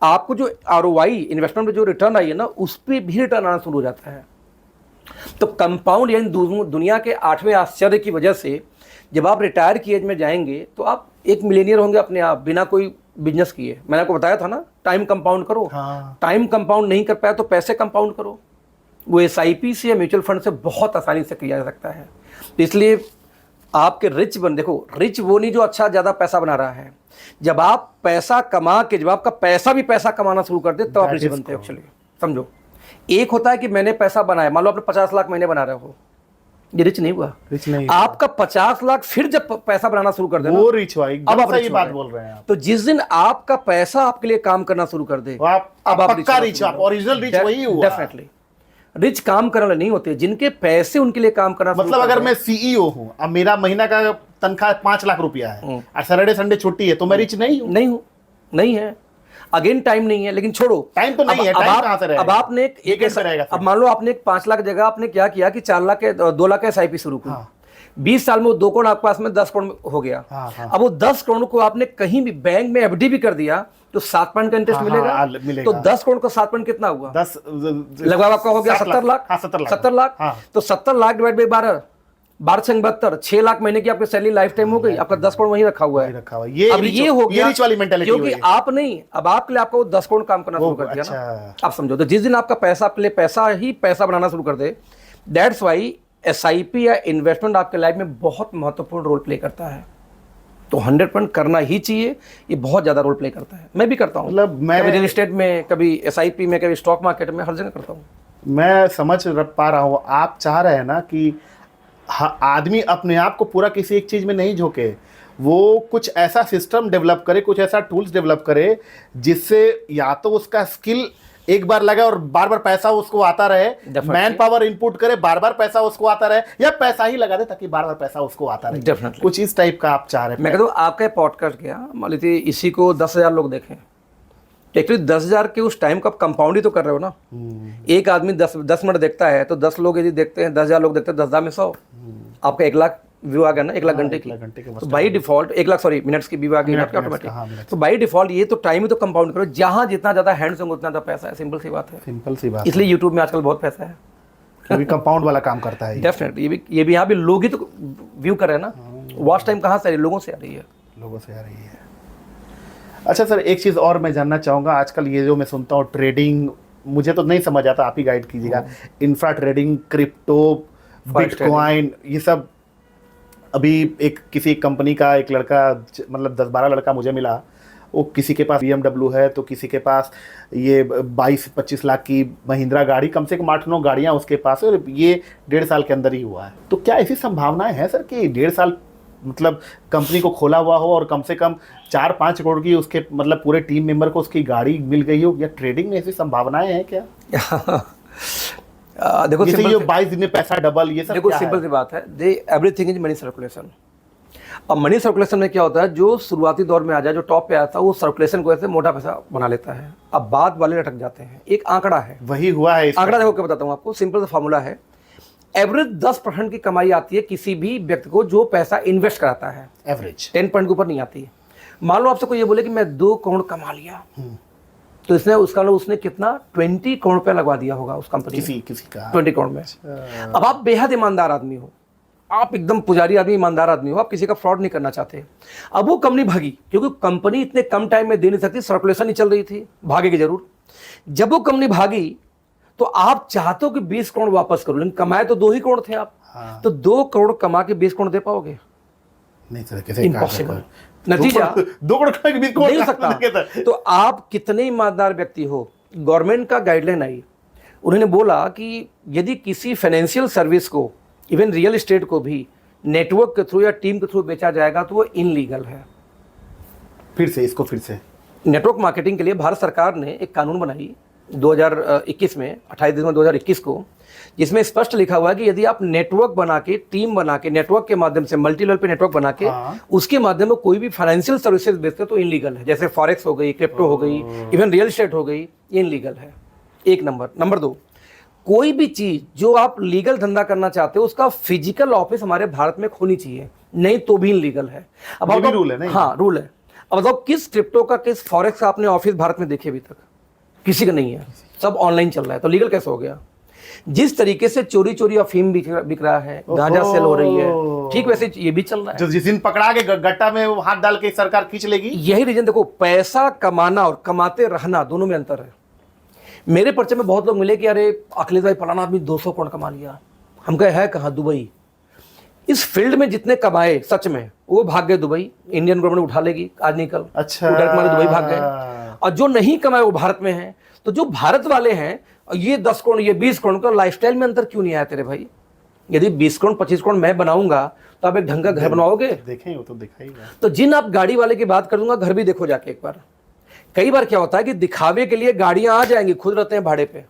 आपको जो ROI इन्वेस्टमेंट में जो रिटर्न आई है ना, उस पर भी रिटर्न आना शुरू हो जाता है। तो कंपाउंड यानी दुनिया के 8वें आश्चर्य की वजह से जब आप रिटायर की एज में जाएंगे तो आप एक मिलेनियर होंगे अपने आप, बिना कोई बिजनेस किए। मैंने आपको बताया था ना, टाइम कंपाउंड करो। टाइम कंपाउंड नहीं कर पाया तो पैसे कंपाउंड करो। वो SIP से या म्यूचुअल फंड से बहुत आसानी से किया जा सकता है। तो इसलिए आपके देखो, रिच वो नहीं जो अच्छा ज़्यादा पैसा बना रहा है। जब आप पैसा कमा के, जब आपका पैसा भी पैसा कमाना शुरू कर दे, तब आप रिच बनते हो। एक्चुअली समझो, एक होता है कि मैंने पैसा बनाया, मान लो आपने 50 लाख महीने बना रहे हो, ये रिच नहीं हुआ। आपका 50 लाख फिर जब पैसा बनाना शुरू कर देना, वो रिच हुआ। अब आप सही बात बोल रहे हैं। तो जिस दिन आपका पैसा आपके लिए काम करना शुरू कर दे, अब आप पक्का रिच, आप ओरिजिनल रिच वही हुआ। डेफिनेटली रिच काम करने वाले नहीं होते, जिनके पैसे उनके लिए काम करना। मतलब अगर मैं CEO हूं, अब मेरा महीना का तनख्वाह 5 लाख रुपया है और सैटरडे संडे छुट्टी है, तो मैं रिच नहीं हूं। नहीं है। अगेन टाइम नहीं है, लेकिन छोड़ो, टाइम तो नहीं है, टाइम कहां से रहेगा? अब आपने एक ऐसा रहेगा, अब मान लो आपने 5 लाख जगह आपने क्या किया कि 4 लाख के 2 लाख का SIP शुरू किया। 20 साल में वो 2 करोड़ आपके पास में 10 करोड़ हो गया। अब वो 10 करोड़ को आपने कहीं भी बैंक में FD भी कर दिया तो 7% का इंटरेस्ट मिलेगा। तो 10 करोड़ का 7% कितना हुआ? 10 लगभग आपका हो गया 70 लाख। 70 लाख। तो 70 लाख डिवाइड बाई 12, 12 से 72, 6 लाख महीने की आपकी सैलरी लाइफ टाइम हो गई। आपका 10 करोड़ वहीं रखा हुआ है। अब ये हो गया रिच वाली मेंटालिटी, क्योंकि आप नहीं, अब आपके लिए आपको 10 करोड़ काम करना शुरू कर दिया ना। आप समझो, तो जिस दिन आपका पैसा आपके लिए पैसा ही पैसा बनाना शुरू कर दे, दैट्स वाई SIP या इन्वेस्टमेंट आपके लाइफ में बहुत महत्वपूर्ण रोल प्ले करता है। तो 100% करना ही चाहिए, ये बहुत ज्यादा रोल प्ले करता है। मैं भी करता हूँ, मतलब मैं रियल एस्टेट में, कभी SIP में, कभी स्टॉक मार्केट में, हर जगह करता हूँ। मैं समझ पा रहा हूँ, आप चाह रहे हैं ना कि आदमी अपने आप को पूरा किसी एक चीज में नहीं झोंके, वो कुछ ऐसा सिस्टम डेवलप करे, कुछ ऐसा टूल्स डेवलप करे जिससे या तो उसका स्किल एक बार लगे और बार बार पैसा उसको आता रहे, मैन पावर इनपुट करे, बार बार पैसा उसको आता रहे, या पैसा ही लगा दे ताकि बार बार पैसा उसको आता रहे। डेफिनेटली कुछ इस टाइप का आप चाह रहे हैं। मैं कहता हूँ आपका पॉडकास्ट गया, मान लीजिए इसी को 10,000 लोग देखें, एक्चुअली 10,000 के उस टाइम का कंपाउंड ही तो कर रहे हो ना। एक आदमी 10 मिनट देखता है, तो 10 लोग यदि देखते हैं, 10,000 लोग देखते हैं, 10,000 में 100, आपका 1 लाख व्यू आ गया ना, 1 लाख घंटे की। तो बाई डिफॉल्ट 1 लाख मिनट्स की व्यू आ गई ऑटोमेटिक। तो बाई डिफॉल्ट ये तो टाइम ही तो कंपाउंड करो, जहां जितना ज्यादा हैंड्स होंगे उतना ज्यादा पैसा है। सिंपल सी बात है, सिंपल सी बात। इसलिए यूट्यूब में आजकल बहुत पैसा है, क्योंकि कंपाउंड वाला काम करता है। डेफिनेटली ये भी यहाँ भी लोग ही तो व्यू कर रहे हैं ना। वॉच टाइम कहाँ से आ रही है? लोगों से आ रही है। लोगों से आ रही है। अच्छा सर, एक चीज़ और मैं जानना चाहूँगा, आजकल ये जो मैं सुनता हूँ ट्रेडिंग, मुझे तो नहीं समझ आता, आप ही गाइड कीजिएगा। इंफ्रा ट्रेडिंग, क्रिप्टो, बिटकॉइन, ये सब। अभी एक किसी कंपनी का एक लड़का, मतलब 10-12 लड़का मुझे मिला, वो किसी के पास BMW है, तो किसी के पास ये 22-25 लाख की महिंद्रा गाड़ी, कम से कम 8-9 गाड़ियाँ उसके पास है, और ये 1.5 साल के अंदर ही हुआ है। तो क्या ऐसी संभावनाएं हैं सर कि 1.5 साल मतलब कंपनी को खोला हुआ हो और कम से कम 4-5 करोड़ की उसके मतलब पूरे टीम मेंबर को उसकी गाड़ी मिल गई हो? या ट्रेडिंग में ऐसी संभावनाएं हैं क्या? देखो, ये 22 दिन में पैसा डबल, ये सब देखो सिंपल सी बात है, एवरीथिंग इज मनी सर्कुलेशन। अब मनी सर्कुलेशन में क्या होता है, जो शुरुआती दौर में आ जाए, जो टॉप पे आता है, वो सर्कुलेशन को ऐसे मोटा पैसा बना लेता है। अब बाद वाले लटक जाते हैं। एक आंकड़ा है, वही हुआ है। आंकड़ा देखो, क्या बताता हूँ आपको, सिंपल सा फॉर्मूला है। एवरेज 10% की कमाई आती है किसी भी व्यक्ति को जो पैसा इन्वेस्ट कराता है। एवरेज 10% के ऊपर नहीं आती है। मान लो आपसे कोई ये बोले कि मैं 2 करोड़ कमा लिया, तो इसने उसने कितना 20 करोड़ रुपया लगवा दिया होगा उस कंपनी, किसी का 20 करोड़ में। अब आप बेहद ईमानदार आदमी हो, आप एकदम पुजारी आदमी, ईमानदार आदमी हो, आप किसी का फ्रॉड नहीं करना चाहते। अब वो कंपनी भागी, क्योंकि कंपनी इतने कम टाइम में दे नहीं सकती, सर्कुलेशन नहीं चल रही थी, भागेगी जरूर। जब वो कंपनी भागी तो आप चाहते हो कि 20 करोड़ वापस करो, लेकिन कमाए तो 2 ही करोड़ थे आप। तो 2 करोड़ कमा के 20 करोड़ दे पाओगे? नहीं सर, कैसे? इम्पॉसिबल। नतीजा 2 करोड़ का 20 करोड़ नहीं हो सकता। तो आप कितने ईमानदार व्यक्ति हो? गवर्नमेंट का गाइडलाइन आई, उन्होंने बोला कि यदि किसी फाइनेंशियल सर्विस को, इवन रियल एस्टेट को भी नेटवर्क के थ्रू या टीम के थ्रू बेचा जाएगा तो वो इनलीगल है। फिर से इसको फिर से नेटवर्क मार्केटिंग के लिए भारत सरकार ने एक कानून बनाई 2021 में, 28 दिसंबर 2021 को, जिसमें स्पष्ट लिखा हुआ है कि यदि आप नेटवर्क बना के, टीम बना के, नेटवर्क के माध्यम से, मल्टी लेवल पे नेटवर्क बना के उसके माध्यम में कोई भी फाइनेंशियल सर्विसेज बेचते हो तो इनलीगल है। जैसे फॉरेक्स हो गई, क्रिप्टो हो गई, इवन रियल एस्टेट हो गई, ये इनलीगल है। एक नंबर 2, कोई भी चीज जो आप लीगल धंधा करना चाहते हो उसका फिजिकल ऑफिस हमारे भारत में होनी चाहिए, नहीं तो भी इनलीगल है। अब ये भी रूल है नहीं? हाँ, रूल है। अब बताओ किस क्रिप्टो का, किस फॉरेक्स का आपने ऑफिस भारत में देखे अभी तक? किसी का नहीं है, सब ऑनलाइन चल रहा है, तो लीगल कैसे हो गया? जिस तरीके से चोरी चोरी अफीम बिक रहा है, गांजा सेल हो रही है, ठीक वैसे ये भी चल रहा है। जो जिस दिन पकड़ा के गट्टा में वो हाथ डाल के सरकार खींच लेगी। यही रीजन देखो, पैसा कमाना और कमाते रहना दोनों में अंतर है। मेरे पर्चे में बहुत लोग मिले कि अरे अखिलेश भाई फलाना आदमी 200 करोड़ कमा लिया। हम कहे है कहाँ? दुबई। इस फील्ड में जितने कमाए सच में वो भाग गए दुबई, इंडियन गवर्नमेंट उठा लेगी आज नहीं कल। अच्छा, दुबई भाग गए। और जो नहीं कमाए वो भारत में है। तो जो भारत वाले हैं, ये 10 करोड़, ये 20 करोड़ का लाइफस्टाइल में अंतर क्यों नहीं आया तेरे भाई? यदि 20 करोड़ 25 करोड़ मैं बनाऊंगा तो आप एक ढंग का घर बनवाओगे? देखें, वो तो दिखाएगा। तो जिन आप गाड़ी वाले की बात कर दूंगा, घर भी देखो जाके एक बार। कई बार क्या होता है कि दिखावे के लिए गाड़ियां आ जाएंगी, खुद रहते हैं भाड़े पे।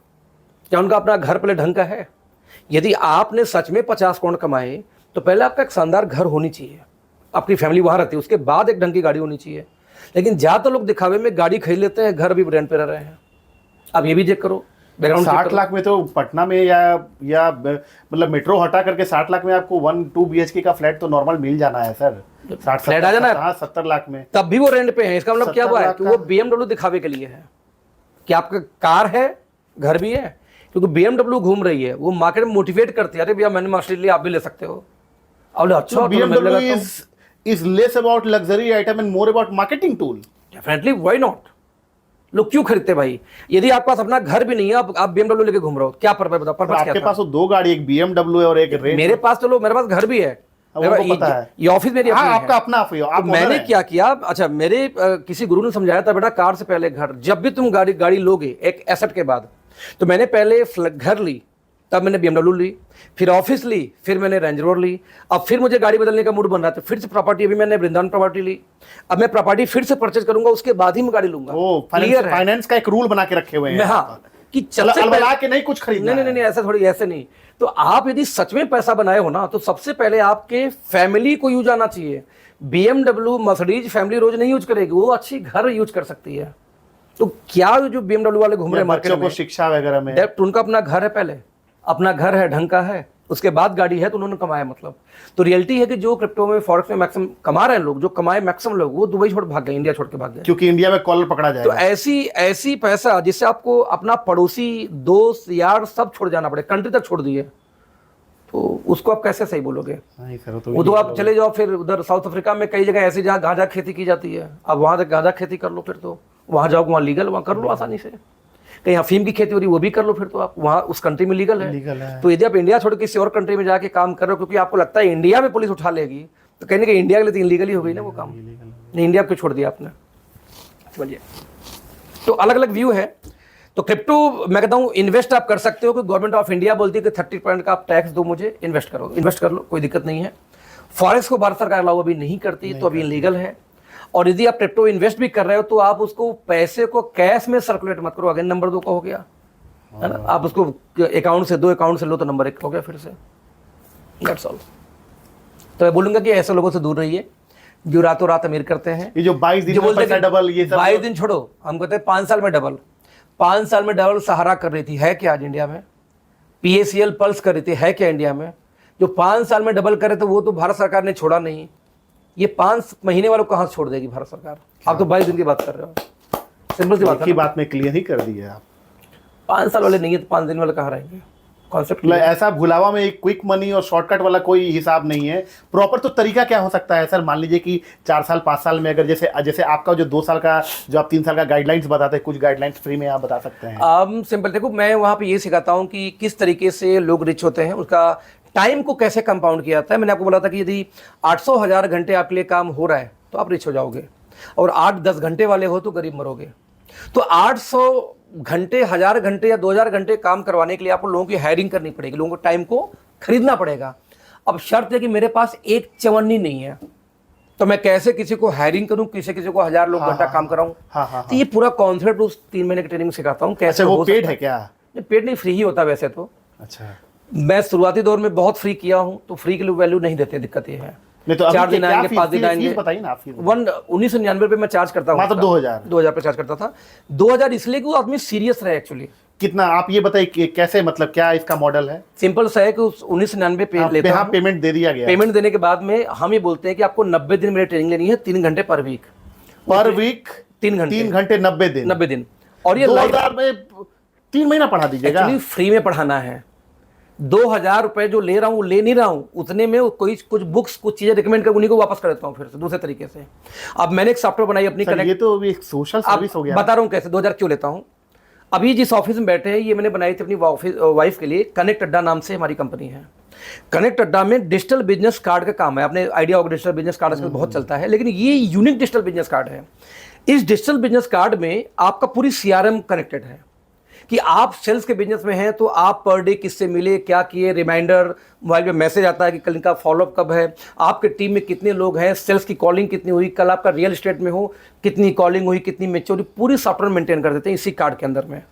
क्या उनका अपना घर पहले ढंग का है? यदि आपने सच में 50 करोड़ कमाए तो पहले आपका एक शानदार घर होनी चाहिए, आपकी फैमिली वहां रहती है, उसके बाद एक ढंग की गाड़ी होनी चाहिए। लेकिन ज्यादातर लोग दिखावे में गाड़ी खरीद लेते हैं, घर भी रेंट पे रह रहे हैं। अब ये भी चेक करो, 60 लाख में तो पटना में या मतलब मेट्रो हटा करके 60 लाख में आपको 1-2 BHK का फ्लैट तो नॉर्मल मिल जाना है सर। 60 फ्लैट आ जाना है। हाँ, 70 लाख में तब भी वो रेंट पे है। इसका मतलब क्या हुआ है कि वो BMW दिखावे के लिए है कि आपका कार है, घर भी है। क्योंकि BMW घूम रही है, वो मार्केट में मोटिवेट करती है, अरे भैया मैंने मास्टर लिया, आप भी ले सकते हो। अब अच्छा, BMW is less about luxury item and more about marketing tool. Definitely, why not? लोग क्यों खरीदते भाई? यदि आपके पास अपना घर भी नहीं है, आप BMW लेके घूम रहे हो, क्या पर्पस बताओ? पर्पस क्या? आपके पास वो 2 गाड़ी, एक BMW है और एक रेंज। मेरे पास तो लो, मेरे पास घर भी है, पता है। ये ऑफिस मेरी अपनी है। आपका अपना आप मैंने क्या किया, अच्छा मेरे किसी गुरु ने समझाया था, बेटा कार से पहले घर। जब भी तुम गाड़ी लोगे एक एसेट के बाद, तो मैंने पहले घर ली, तब मैंने BMW ली, फिर ऑफिस ली, फिर मैंने रेंज रोवर ली। अब फिर मुझे गाड़ी बदलने का मूड बन रहा था, फिर से प्रॉपर्टी, अभी मैंने वृंदावन प्रॉपर्टी ली। अब मैं प्रॉपर्टी फिर से परचेज करूंगा, उसके बाद ही मैं गाड़ी लूंगा। फाइनेंस का एक रूल बना के रखे हुए हैं। हाँ, कि अलबला के नहीं कुछ खरीदना। नहीं, ऐसा थोड़ी, ऐसे नहीं। तो आप यदि सच में पैसा बनाए हो ना, तो सबसे पहले आपके फैमिली को यूज आना चाहिए। BMW मर्सिडीज फैमिली रोज नहीं यूज करेगी, वो अच्छी घर यूज कर सकती है। तो क्या जो BMW वाले घूम रहे हैं मार्केट में, शिक्षा वगैरह में, उनका अपना घर है, पहले अपना घर है, ढंग का है, उसके बाद गाड़ी है, तो उन्होंने कमाया मतलब। तो रियलिटी है कि जो क्रिप्टो में, फॉरेक्स में मैक्सिमम कमा रहे हैं लोग, जो कमाए मैक्सिमम लोग, वो दुबई छोड़ भाग गए, इंडिया छोड़ के भाग गए, क्योंकि इंडिया में कॉलर पकड़ा जाएगा। तो ऐसी पैसा जिससे आपको अपना पड़ोसी, दोस्त, यार सब छोड़ जाना पड़े, कंट्री तक छोड़ दिए, तो उसको आप कैसे सही बोलोगे? वो तो आप चले जाओ फिर उधर साउथ अफ्रीका में, कई जगह ऐसी जहाँ गांजा खेती की जाती है, अब वहां तक गांजा खेती कर लो, फिर तो वहां जाओ, वहां लीगल, वहां कर लो आसानी से। कहीं अफीम की खेती हो रही है, वो भी कर लो, फिर तो आप वहां उस कंट्री में लीगल है। तो यदि आप इंडिया छोड़ किसी और कंट्री में जाके काम कर रहे हो, क्योंकि आपको लगता है इंडिया में पुलिस उठा लेगी, तो कहने कि इंडिया के लिए तो इलीगली हो गई ना वो काम। नहीं, इंडिया को छोड़ दिया आपने, समझिए। तो अलग अलग व्यू है। तो क्रिप्टो मैं कहता हूँ इन्वेस्ट आप कर सकते हो, कि गवर्नमेंट ऑफ इंडिया बोलती है कि 30% का आप टैक्स दो मुझे, इन्वेस्ट करो, इन्वेस्ट कर लो, कोई दिक्कत नहीं है। फॉरेक्स को भारत सरकार अलाउ अभी नहीं करती, तो अभी इलीगल है। और यदि आप क्रिप्टो इन्वेस्ट भी कर रहे हो, तो आप उसको पैसे को कैश में सर्कुलेट मत करो। अगेन नंबर 2 का हो गया है ना, आप उसको अकाउंट से, 2 अकाउंट से लो, तो नंबर 1 हो गया फिर से। That's all. तो मैं बोलूंगा कि ऐसे लोगों से दूर रहिए जो रातों रात अमीर करते हैं। ये जो 22 दिन में पैसा डबल, ये 22 दिन छोड़ो, हम कहते हैं 5 साल में डबल। 5 साल में डबल सहारा कर रही थी, है क्या आज इंडिया में? PACL पल्स कर रही थी, है क्या इंडिया में? जो 5 साल में डबल करे, तो वो तो भारत सरकार ने छोड़ा नहीं। ये 5 महीने वालों को कहाँ छोड़ देगी भारत सरकार? आप तो 22 दिन की बात कर रहे हो। सिंपल सी बात है, बात में क्लियर ही कर दी है आप। 5 साल वाले नहीं है तो 5 दिन वाले कहाँ रहेंगे? कॉन्सेप्ट ऐसा भुलावा में एक क्विक मनी और शॉर्टकट वाला कोई हिसाब नहीं है। प्रॉपर तो तरीका क्या हो सकता है सर? मान लीजिए कि 4 साल 5 साल में, अगर जैसे आपका जो 2 साल का, जो आप 3 साल का गाइडलाइंस बताते हैं, कुछ गाइडलाइंस फ्री में आप बता सकते हैं? सिंपल देखो, मैं वहाँ पे ये सिखाता हूँ कि किस तरीके से लोग रिच होते हैं, उसका टाइम को कैसे कंपाउंड किया जाता है। मैंने आपको बोला था कि यदि 800,000 घंटे आपके लिए काम हो रहा है तो आप रिच हो जाओगे, और 8-10 घंटे वाले हो तो गरीब मरोगे। तो 800 घंटे, 1000 घंटे या 2000 घंटे काम करवाने के लिए आपको लोगों की हायरिंग करनी पड़ेगी, लोगों को टाइम को खरीदना पड़ेगा। अब शर्त है कि मेरे पास एक चवन्नी नहीं है, तो मैं कैसे किसी को हायरिंग करूं, किसी किसी को 1000 लोग घंटा काम कराऊं। हाँ। तो ये पूरा कॉन्सेप्ट उस 3 महीने की ट्रेनिंग सिखाता हूं कैसे। अच्छा, वो हो पेड सकता है क्या? ये पेड नहीं, फ्री ही होता है वैसे तो। अच्छा, मैं शुरुआती दौर में बहुत फ्री किया हूं, तो फ्री के लिए वैल्यू नहीं देते, दिक्कत ये है। नहीं तो अभी 4 दिन क्या आएंगे, 5 दिन फीस आएंगे। बताइए ना आप। फीस 1999 रुपये मैं चार्ज करता हूँ। मतलब 2000 पे चार्ज करता था। 2000 इसलिए कि वो आदमी सीरियस रहे एक्चुअली। कितना आप ये बताइए कि कैसे, मतलब क्या इसका मॉडल है? सिंपल सा है कि 1999 पे लेता यहाँ हूँ। पेमेंट दे दिया गया? पेमेंट देने के बाद में हम ये बोलते हैं कि आपको 90 दिन मेरी ट्रेनिंग लेनी है, 3 घंटे पर वीक। पर वीक 3 घंटे 3 घंटे 90 दिन। 90 दिन। और ये 2000 में 3 महीना पढ़ा दीजिएगा? एक्चुअली फ्री में पढ़ाना है। 2000 रुपए जो ले रहा हूँ, ले नहीं रहा हूँ उतने में कोई कुछ बुक्स, कुछ चीजें रिकमेंड कर उन्हीं को वापस कर देता हूँ फिर से दूसरे तरीके से। अब मैंने एक सॉफ्टवेयर बनाई अपनी सर, ये तो एक सोशल सर्विस हो गया। बता रहा हूँ कैसे 2000 क्यों लेता हूँ। अभी जिस ऑफिस में बैठे हैं, ये मैंने बनाई थी अपनी वाइफ के लिए। कनेक्ट अड्डा नाम से हमारी कंपनी है। कनेक्ट अड्डा में डिजिटल बिजनेस कार्ड का काम है। आपने आइडिया होगा डिजिटल बिजनेस कार्ड आजकल बहुत चलता है, लेकिन ये यूनिक डिजिटल बिजनेस कार्ड है। इस डिजिटल बिजनेस कार्ड में आपका पूरी सीआरएम कनेक्टेड है कि आप सेल्स के बिजनेस में हैं तो आप पर डे किससे मिले, क्या किए, रिमाइंडर मोबाइल पे मैसेज आता है कि कल इनका फॉलोअप कब है, आपके टीम में कितने लोग हैं, सेल्स की कॉलिंग कितनी हुई, कल आपका रियल एस्टेट में हो कितनी कॉलिंग हुई, कितनी मैच्योरिटी, पूरी सॉफ्टवेयर मेंटेन कर देते हैं इसी कार्ड के अंदर में।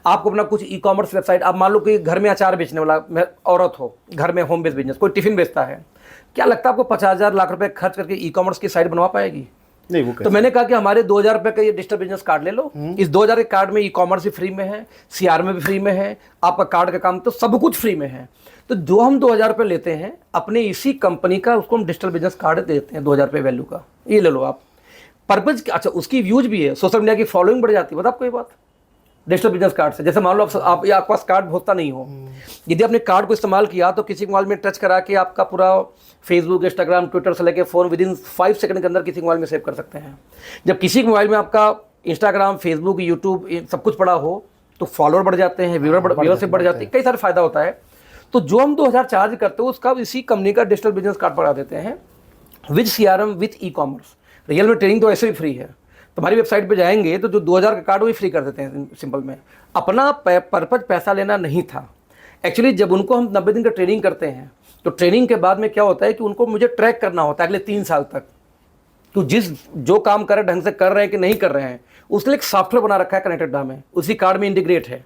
आपको अपना कुछ ई कॉमर्स वेबसाइट, आप मान लो कि घर में अचार बेचने वाला औरत हो, घर में होम बेस्ड बिजनेस, कोई टिफिन बेचता है, क्या लगता है आपको 50,000 लाख रुपए खर्च करके ई कॉमर्स की साइट बनवा पाएगी? नहीं, वो तो मैंने कहा कि हमारे 2000 रुपए का ये डिजिटल बिजनेस कार्ड ले लो। इस 2000 के कार्ड में ई कॉमर्स भी फ्री में है, सीआर में भी फ्री में है, आपका कार्ड का काम तो सब कुछ फ्री में है। तो जो हम 2000 रुपये लेते हैं अपने इसी कंपनी का, उसको हम डिजिटल बिजनेस कार्ड देते हैं 2000 रुपये वैल्यू का। ये ले लो आप। पर्पज अच्छा, उसकी व्यूज भी है, सोशल मीडिया की फॉलोइंग बढ़ जाती है। बता आपको ये बात डिजिटल बिजनेस कार्ड से। जैसे मान लो आप या आपके पास कार्ड होता नहीं हो, यदि आपने कार्ड को इस्तेमाल किया तो किसी मोबाइल में टच करा के आपका पूरा फेसबुक, इंस्टाग्राम, ट्विटर से लेके फोन विदिन 5 सेकंड के अंदर किसी मोबाइल में सेव कर सकते हैं। जब किसी मोबाइल में आपका इंस्टाग्राम, फेसबुक, यूट्यूब सब कुछ पड़ा हो तो फॉलोअर बढ़ जाते हैं, व्यूअरशिप बढ़ जाती है, कई सारे फायदा होता है। तो जो हम 2000 चार्ज करते हो उसका इसी कंपनी का डिजिटल बिजनेस कार्ड बढ़ा देते हैं with CRM, with e commerce. Real में ट्रेनिंग तो ऐसे भी फ्री है। तुम्हारी वेबसाइट पे जाएंगे तो जो 2000 का कार्ड वही फ्री कर देते हैं सिंपल में। अपना पर्पज पैसा लेना नहीं था एक्चुअली। जब उनको हम 90 दिन का ट्रेनिंग करते हैं तो ट्रेनिंग के बाद में क्या होता है कि उनको मुझे ट्रैक करना होता है अगले 3 साल तक, तो जो काम कर रहे ढंग से कर रहे हैं कि नहीं कर रहे हैं, उसके लिए एक सॉफ्टवेयर बना रखा है कनेक्ट अड्डा में, उसी कार्ड में इंटीग्रेट है,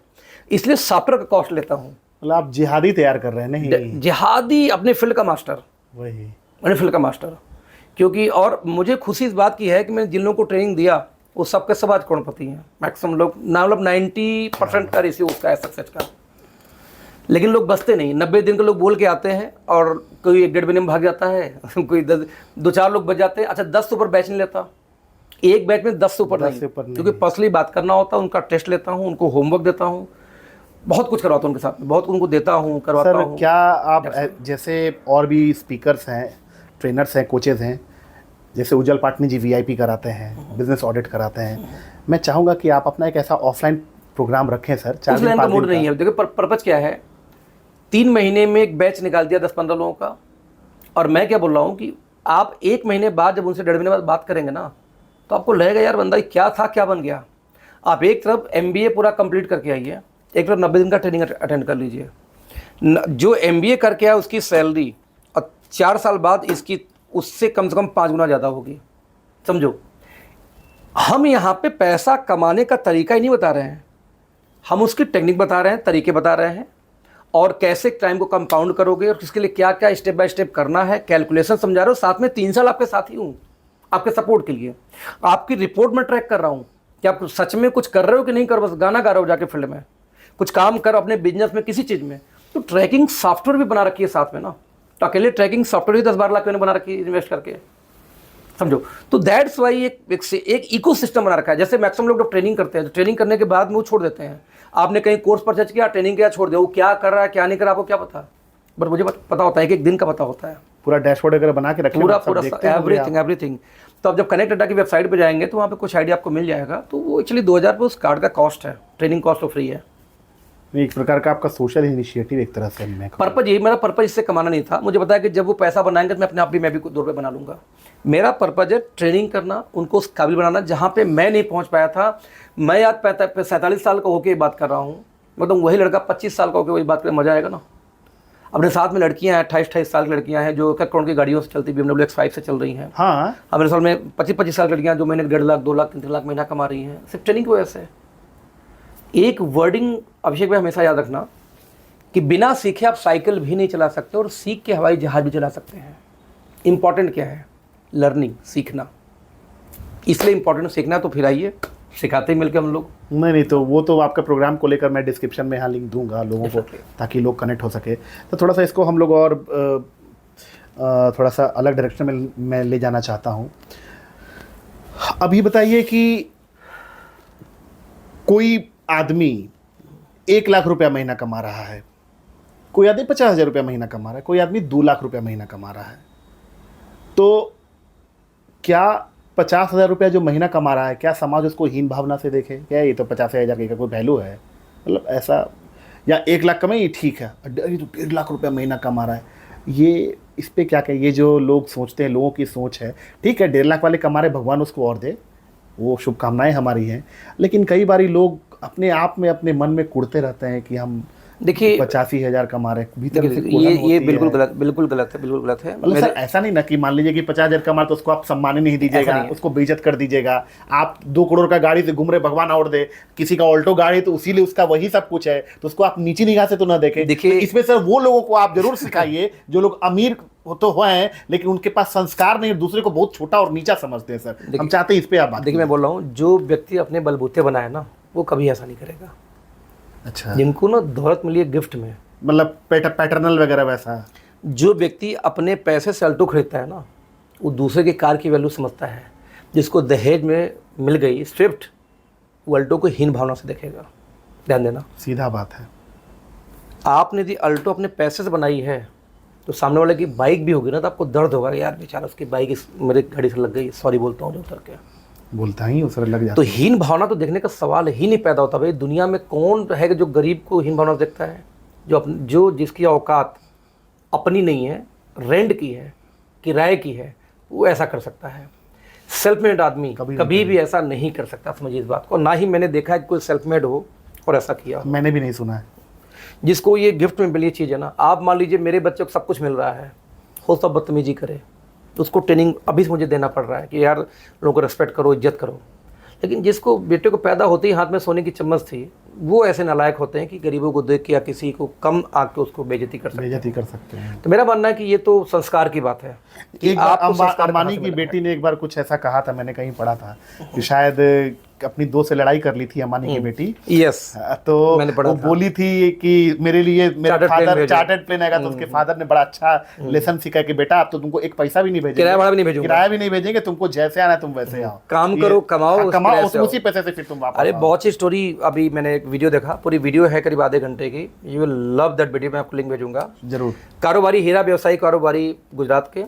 इसलिए सॉफ्टवेयर का कॉस्ट लेता हूँ। मतलब आप जिहादी तैयार कर रहे हैं? नहीं, जिहादी अपने फील्ड का मास्टर, वही अपने फील्ड का मास्टर। क्योंकि और मुझे खुशी इस बात की है कि मैंने जिन लोगों को ट्रेनिंग दिया वो सबके सब आज करोड़पति हैं। मैक्सिमम लोग ना, मतलब 90% का रेशियो उसका है सक्सेस का। लेकिन लोग बसते नहीं। 90 दिन के लोग बोल के आते हैं और कोई 1-1.5 महीने में भाग जाता है कोई 2-4 लोग बच जाते हैं। अच्छा, 10 से ऊपर बैच नहीं लेता, एक बैच में 10 से ऊपर नहीं, क्योंकि पर्सनली बात करना होता है, उनका टेस्ट लेता हूँ, उनको होमवर्क देता हूँ, बहुत कुछ करवाता हूँ उनके साथ में, बहुत उनको देता हूँ, करवाता हूँ। क्या आप जैसे और भी स्पीकर्स हैं, ट्रेनर्स हैं, कोचेज हैं, जैसे उज्जवल पाटनी जी वीआईपी कराते हैं, बिजनेस ऑडिट कराते हैं, मैं चाहूँगा कि आप अपना एक ऐसा ऑफलाइन प्रोग्राम रखें सर। 4 दिन का मूड नहीं है। देखिए पर्पज क्या है, 3 महीने में एक बैच निकाल दिया 10-15 लोगों का। और मैं क्या बोल रहा हूँ कि आप 1 महीने बाद जब उनसे 1.5 महीने बाद बात करेंगे ना तो आपको लगेगा यार बंदा क्या था क्या बन गया। आप एक तरफ MBA पूरा कंप्लीट करके आइए, एक तरफ 90 दिन का ट्रेनिंग अटेंड कर लीजिए। जो MBA करके आया उसकी सैलरी और 4 साल बाद इसकी उससे कम से कम 5 गुना ज़्यादा होगी। समझो, हम यहाँ पे पैसा कमाने का तरीका ही नहीं बता रहे हैं, हम उसकी टेक्निक बता रहे हैं, तरीके बता रहे हैं, और कैसे टाइम को कंपाउंड करोगे और किसके लिए क्या क्या स्टेप बाय स्टेप करना है, कैलकुलेशन समझा रहे हो। साथ में 3 साल आपके साथ ही हूँ आपके सपोर्ट के लिए। आपकी रिपोर्ट में ट्रैक कर रहा हूँ कि आप सच में कुछ कर रहे हो कि नहीं कर, बस गाना गा रहे हो जाके फील्ड में, कुछ काम करो अपने बिजनेस में, किसी चीज़ में। तो ट्रैकिंग सॉफ्टवेयर भी बना रखी है साथ में ना, तो अकेले ट्रैकिंग सॉफ्टवेयर भी 10-12 लाख मैंने बना रखी है इन्वेस्ट करके, समझो। तो दैट्स वाई एक इकोसिस्टम बना रखा है। जैसे मैक्सिमम लोग ट्रेनिंग करते हैं तो ट्रेनिंग करने के बाद में वो छोड़ देते हैं। आपने कहीं कोर्स परचेज किया, ट्रेनिंग किया, छोड़ दिया, वो क्या कर रहा है क्या नहीं कर रहा आपको क्या पता, बट मुझे पता होता है कि एक दिन का पता होता है। पूरा डैशबोर्ड वगैरह बना के रखें, पूरा एवरीथिंग। तो अब जब कनेक्ट अड्डा की वेबसाइट पे जाएंगे तो वहाँ पे कुछ आइडिया आपको मिल जाएगा। तो वो एक्चुअली 2000 रुपये उस कार्ड का कॉस्ट है, ट्रेनिंग कॉस्ट तो फ्री है। एक प्रकार का आपका सोशल इनिशिएटिव एक तरह से। पर्पज यही, मेरा पर्पज इससे कमाना नहीं था। मुझे पता है कि जब वो पैसा बनाएंगे तो मैं अपने आप भी 2 रुपये बना लूँगा। मेरा पर्पज है ट्रेनिंग करना, उनको उस काबिल बनाना जहाँ पे मैं नहीं पहुँच पाया था। मैं आज 47 साल का होकर बात कर रहा हूँ, मतलब वही लड़का 25 साल का होकर वही बात करें, मजा आएगा ना। अपने साथ में लड़कियां हैं, 28-28 साल की लड़कियां हैं जो करोड़ की गाड़ियों से चलती BMW X5 से चल रही हैं। हाँ, हमारे साल में 25-25 साल की लड़कियां जो महीने 1.5 लाख 2 लाख 3 लाख महीना कमा रही हैं, सिर्फ ट्रेनिंग की वजह से। एक वर्डिंग अभिषेक भाई हमेशा याद रखना कि बिना सीखे आप साइकिल भी नहीं चला सकते और सीख के हवाई जहाज भी चला सकते हैं। इंपॉर्टेंट क्या है? लर्निंग, सीखना। इसलिए इंपॉर्टेंट सीखना। तो फिर आइए, सिखाते ही मिलकर हम लोग। नहीं तो वो तो आपका प्रोग्राम को लेकर मैं डिस्क्रिप्शन में यहाँ लिंक दूंगा लोगों को, ताकि लोग कनेक्ट हो सके। तो थोड़ा सा इसको हम लोग और थोड़ा सा अलग डायरेक्शन में मैं ले जाना चाहता हूँ। अभी बताइए कि कोई आदमी 1 लाख रुपया महीना कमा रहा है, कोई आदमी 50,000 रुपया महीना कमा रहा है, कोई आदमी 2 लाख रुपया महीना कमा रहा है, तो क्या 50,000 रुपया जो महीना कमा रहा है, क्या समाज उसको हीन भावना से देखे? क्या ये तो 50,000 का कोई वैल्यू है? मतलब ऐसा, या 1 लाख कमाई ये ठीक है, ये तो 1.5 लाख रुपया महीना कमा रहा है, ये इस पर क्या कहें? ये जो लोग सोचते हैं, लोगों की सोच है, ठीक है 1.5 लाख वाले कमा रहे, भगवान उसको और दे, वो शुभकामनाएं हमारी हैं। लेकिन कई बारी लोग अपने आप में, अपने मन में कुढ़ते रहते हैं कि हम देखिए 85,000 कमा रहे, भीतर से ये बिल्कुल गलत, बिल्कुल गलत है, बिल्कुल गलत है। मतलब सर ऐसा नहीं ना कि मान लीजिए कि 50,000 कमा तो उसको आप सम्मान ही नहीं दीजिएगा, उसको बेइज्जत कर दीजिएगा। आप 2 करोड़ का गाड़ी से घूम रहे, भगवान और दे, किसी का ऑल्टो गाड़ी तो उसीलिए उसका वही सब कुछ है, तो उसको आप नीची निगाह से तो ना देखें। देखिए इसमें सर वो लोगों को आप जरूर सिखाइए जो लोग अमीर तो हुए हैं लेकिन उनके पास संस्कार नहीं, दूसरे को बहुत छोटा और नीचा समझते हैं। सर हम चाहते हैं इस पे आप बात। देखिए मैं बोल रहा हूँ, जो व्यक्ति अपने बलबूते बनाए ना, वो कभी ऐसा नहीं करेगा। अच्छा, जिनको ना दौलत मिली है गिफ्ट में, मतलब पैटर्नल वगैरह वैसा, जो व्यक्ति अपने पैसे से अल्टो खरीदता है ना, वो दूसरे की कार की वैल्यू समझता है। जिसको दहेज में मिल गई स्विफ्ट, वो अल्टो को हीन भावना से देखेगा। ध्यान देना, सीधा बात है। आपने यदि अल्टो अपने पैसे से बनाई है तो सामने वाले की बाइक भी होगी ना, तो आपको दर्द होगा, यार बेचारा उसकी बाइक मेरे गाड़ी से लग गई, सॉरी बोलता हूँ जो उतर के बोलता ही उस लग जाता। तो हीन भावना तो देखने का सवाल ही नहीं पैदा होता। भाई दुनिया में कौन है जो गरीब को हीन भावना से देखता है? जो जिसकी औकात अपनी नहीं है, रेंट की है, किराए की है, वो ऐसा कर सकता है। सेल्फ मेड आदमी कभी भी ऐसा नहीं कर सकता, समझिए इस बात को। ना ही मैंने देखा है कि कोई सेल्फ मेड हो और ऐसा किया। मैंने भी नहीं सुना है। जिसको ये गिफ्ट में मिली चीज़ है ना, आप मान लीजिए मेरे बच्चे को सब कुछ मिल रहा है, हो सब बदतमीजी करे, उसको ट्रेनिंग अभी से मुझे देना पड़ रहा है कि यार लोगों को रेस्पेक्ट करो, इज्जत करो। लेकिन जिसको बेटे को पैदा होते ही हाथ में सोने की चम्मच थी, वो ऐसे नालायक होते हैं कि गरीबों को देख के या किसी को कम आग के उसको बेइज्जती कर सकते हैं। तो मेरा मानना है कि ये तो संस्कार की बात है कि आप अंबानी की बेटी ने एक बार कुछ ऐसा कहा था, मैंने कहीं पढ़ा था कि शायद अपनी दोस्त से लड़ाई कर ली थी अंबानी की बेटी। यस, तो वो बोली थी कि मेरे लिए मेरे फादर चार्टर्ड प्लेन आएगा, तो उसके फादर ने बड़ा अच्छा लेसन सिखाया कि बेटा अब तो तुमको एक पैसा भी नहीं भेजेंगे, किराया भी नहीं भेजेंगे, तुमको जैसे आना तुम वैसे आओ, काम करो, कमाओ, उसी पैसे से फिर तुम वापस। अरे बहुत सी स्टोरी, अभी मैंने एक वीडियो देखा, पूरी वीडियो है करीब आधे घंटे की, you will love that video, मैं आपको लिंक भेजूंगा जरूर। कारोबारी, हीरा व्यवसायी कारोबारी गुजरात के,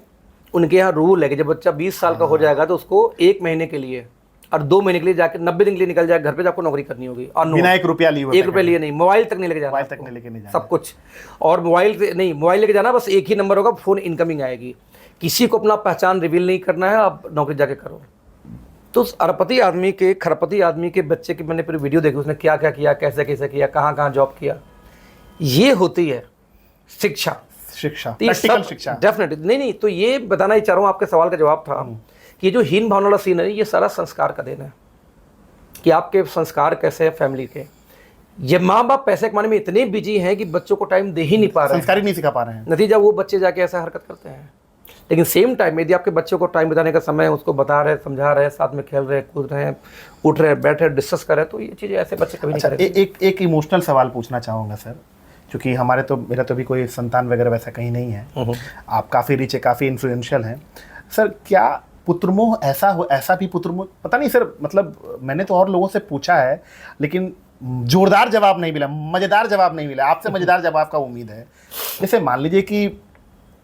उनके यहाँ रूल है कि जब बच्चा 20 साल का हो जाएगा तो उसको 1 महीने के लिए और 2 महीने के लिए जाकर 90 दिन के लिए निकल जाए घर पे, आपको नौकरी करनी होगी। और बिना 1 रुपया लिए नहीं, मोबाइल तक नहीं लेके जाना, मोबाइल तक नहीं लेके नहीं जाना, सब कुछ। और मोबाइल लेके जाना, बस एक ही नंबर होगा, फोन इनकमिंग आएगी, किसी को अपना पहचान रिवील नहीं करना है, आप नौकरी जाके करो। तो उस खरपति आदमी के बच्चे की मैंने पूरी वीडियो देखी, उसने क्या क्या किया, कैसे कैसे किया, कहाँ कहाँ जॉब किया। ये होती है शिक्षा, प्रैक्टिकल शिक्षा। डेफिनेटली नहीं, तो ये बताना ही चाह रहा हूँ, आपके सवाल का जवाब था कि ये जो हीन भावना वाला सीन है, ये सारा संस्कार का देन है कि आपके संस्कार कैसे हैं फैमिली के। ये माँ बाप पैसे कमाने में इतने बिजी हैं कि बच्चों को टाइम दे ही नहीं पा रहे हैं, संस्कार ही नहीं सिखा पा रहे हैं। नतीजा वो बच्चे जाके ऐसा हरकत करते हैं। लेकिन सेम टाइम यदि आपके बच्चों को टाइम बिताने का समय, उसको बता रहे, समझा रहे, साथ में खेल रहे, कूद रहे, उठ रहे, बैठ रहे, डिस्कस कर रहे, तो ये चीज़ें ऐसे बच्चे कभी नहीं करेंगे। एक इमोशनल सवाल पूछना चाहूँगा सर, क्योंकि मेरा तो भी कोई संतान वगैरह वैसा कहीं नहीं है, आप काफ़ी रिच है, काफ़ी इन्फ्लुएंशियल हैं सर। क्या पुत्रमोह ऐसा भी पुत्रमोह, पता नहीं सर, मतलब मैंने तो और लोगों से पूछा है लेकिन जोरदार जवाब नहीं मिला, मज़ेदार जवाब नहीं मिला। आपसे मज़ेदार जवाब का उम्मीद है। जैसे मान लीजिए कि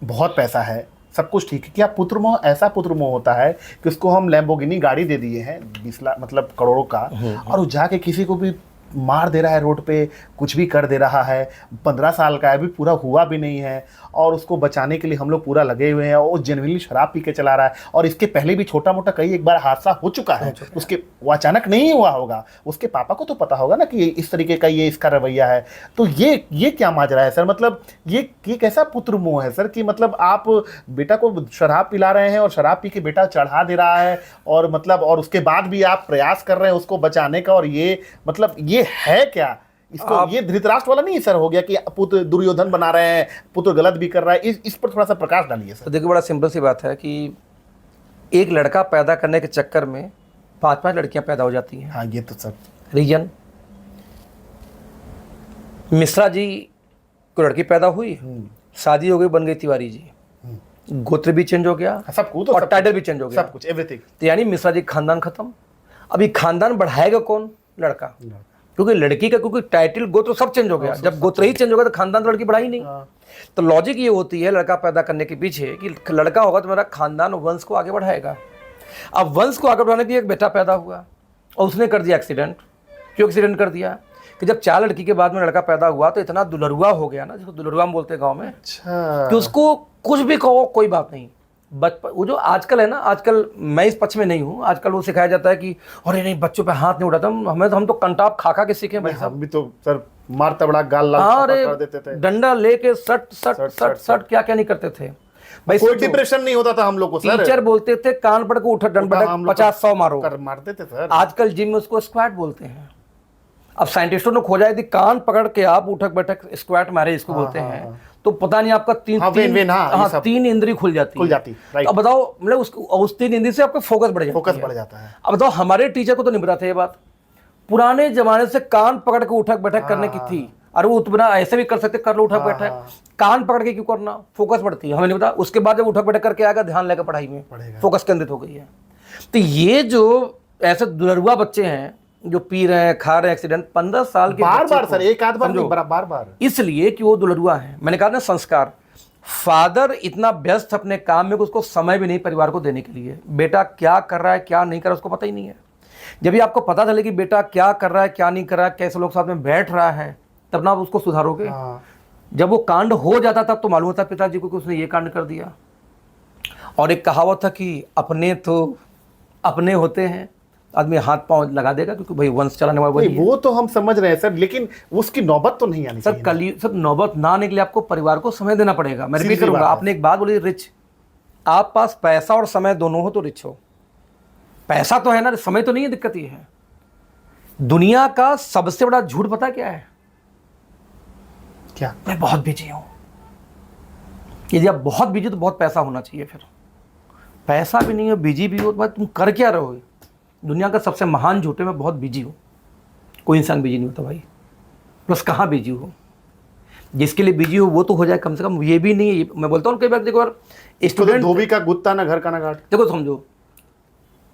बहुत पैसा है, सब कुछ ठीक है, क्या पुत्रमोह ऐसा पुत्रमोह होता है कि उसको हम लैम्बोर्गिनी गाड़ी दे दिए हैं 20 लाख मतलब करोड़ों का, और वो जाके किसी को भी मार दे रहा है रोड पे, कुछ भी कर दे रहा है। 15 साल का है, अभी पूरा हुआ भी नहीं है, और उसको बचाने के लिए हम लोग पूरा लगे हुए हैं। और वो जेन्युइनली शराब पी के चला रहा है, और इसके पहले भी छोटा मोटा कई एक बार हादसा हो चुका है। उसके वो अचानक नहीं हुआ होगा, उसके पापा को तो पता होगा ना कि इस तरीके का ये इसका रवैया है। तो ये क्या माजरा है सर? मतलब ये कैसा पुत्र मोह है सर, कि मतलब आप बेटा को शराब पिला रहे हैं और शराब पी के बेटा चढ़ा दे रहा है, और मतलब और उसके बाद भी आप प्रयास कर रहे हैं उसको बचाने का। और ये मतलब ये है क्या? इसको ये धृतराष्ट्र वाला नहीं सर हो गया कि पुत्र दुर्योधन बना रहे हैं, पुत्र गलत भी कर रहा है? इस पर थोड़ा सा प्रकाश डालिए सर। तो देखिए, बड़ा सिंपल सी बात है कि एक लड़का पैदा करने के चक्कर में 5-5 लड़कियां पैदा हो जाती हैं। हाँ, ये तो सर रीजन, मिश्रा जी को लड़की पैदा हुई, शादी हो गई, बन गई तिवारी जी, गोत्र भी चेंज हो गया, सब कुछ, और टाइटल भी चेंज हो गया, सब कुछ, एवरीथिंग। तो यानी मिश्रा जी खानदान खत्म। अभी खानदान बढ़ाएगा कौन? लड़का। क्योंकि लड़की का क्योंकि टाइटल गोत्र सब चेंज हो गया। जब गोत्र ही चेंज हो गया तो खानदान तो लड़की बढ़ा ही नहीं। तो लॉजिक ये होती है लड़का पैदा करने के पीछे कि लड़का होगा तो मेरा खानदान वंश को आगे बढ़ाएगा। अब वंश को आगे बढ़ाने के लिए एक बेटा पैदा हुआ और उसने कर दिया एक्सीडेंट। क्यों एक्सीडेंट कर दिया? कि जब 4 लड़की के बाद में लड़का पैदा हुआ तो इतना दुलरुआ हो गया ना, जिसको दुलरुआ बोलते हैं गाँव में, कि उसको कुछ भी कहो कोई बात नहीं। बचपन वो जो आजकल है ना, आजकल मैं इस पक्ष में नहीं हूँ, आजकल वो सिखाया जाता है कि अरे नहीं बच्चों पे हाथ नहीं उठाता। हम तो कंटाप खा के सीखे भाई साहब। हम भी तो सर मारता बड़ा गाल लाल कर देते थे, डंडा लेके सट क्या क्या नहीं करते थे भाई। कोई डिप्रेशन नहीं होता था हम लोग को सर। टीचर बोलते थे कान पड़ के उठा डंड 50-100 मारो, मारते थे सर। आजकल जिम में उसको स्क्वाट बोलते हैं। अब साइंटिस्टों ने खोजा यदि कान पकड़ के आप उठक बैठक स्क्वाट मारे इसको बोलते हैं, तो पता नहीं आपका तीन इंद्री खुल जाती है। अब बताओ, मतलब उस 3 इंद्री से आपका फोकस बढ़ जाता है। अब बताओ, हमारे टीचर को तो नहीं पता था ये बात। पुराने जमाने से कान पकड़ के उठक बैठक करने की थी। अरे वो उतना ऐसे भी कर सकते, कर लो उठक बैठक, कान पकड़ के क्यों करना? फोकस बढ़ती है, हमें नहीं पता। उसके बाद जब उठक बैठक करके आएगा, ध्यान लेकर पढ़ाई में फोकस केंद्रित हो गई है। तो ये जो ऐसे दुलरुआ बच्चे हैं जो पी रहे हैं, खा रहे हैं, एक्सीडेंट 15 साल के बार सर, एक आध बार नहीं, बार इसलिए कि वो दुलरुआ है। मैंने कहा ना, संस्कार। फादर इतना व्यस्त अपने काम में कि उसको समय भी नहीं परिवार को देने के लिए। बेटा क्या कर रहा है क्या नहीं कर रहा है उसको पता ही नहीं है। जब भी आपको पता चले कि बेटा क्या कर रहा है क्या नहीं कर रहा है, कैसे लोग साथ में बैठ रहा है, तब ना आप उसको सुधारोगे। जब वो कांड हो जाता तब तो मालूम होता पिताजी को कि उसने ये कांड कर दिया। और एक कहावत था कि अपने तो अपने होते हैं, आदमी हाथ पांव लगा देगा क्योंकि भाई वंश चलाने वाला वही है। वो तो हम समझ रहे हैं सर, लेकिन उसकी नौबत तो नहीं आनी चाहिए सर नौबत ना आने के लिए आपको परिवार को समय देना पड़ेगा। मैं रिपीट करूंगा, आपने एक बात बोली, रिच। आप पास पैसा और समय दोनों हो तो रिच हो। पैसा तो है ना, समय तो नहीं है, दिक्कत ये है। दुनिया का सबसे बड़ा झूठ पता क्या है? क्या? मैं बहुत बिजी हूं। यदि आप बहुत बिजी तो बहुत पैसा होना चाहिए। फिर पैसा भी नहीं है, बिजी भी हो, तो तुम कर क्या रहोगे? दुनिया का सबसे महान झूठे में बहुत बिजी हो। कोई इंसान बिजी नहीं होता भाई। प्लस कहाँ बिजी हो? जिसके लिए बिजी हो वो तो हो जाए कम से कम। ये भी नहीं है, मैं बोलता हूँ कई बार, देखो यार, स्टूडेंट धोबी का गुत्ता ना घर का ना घाट। देखो समझो,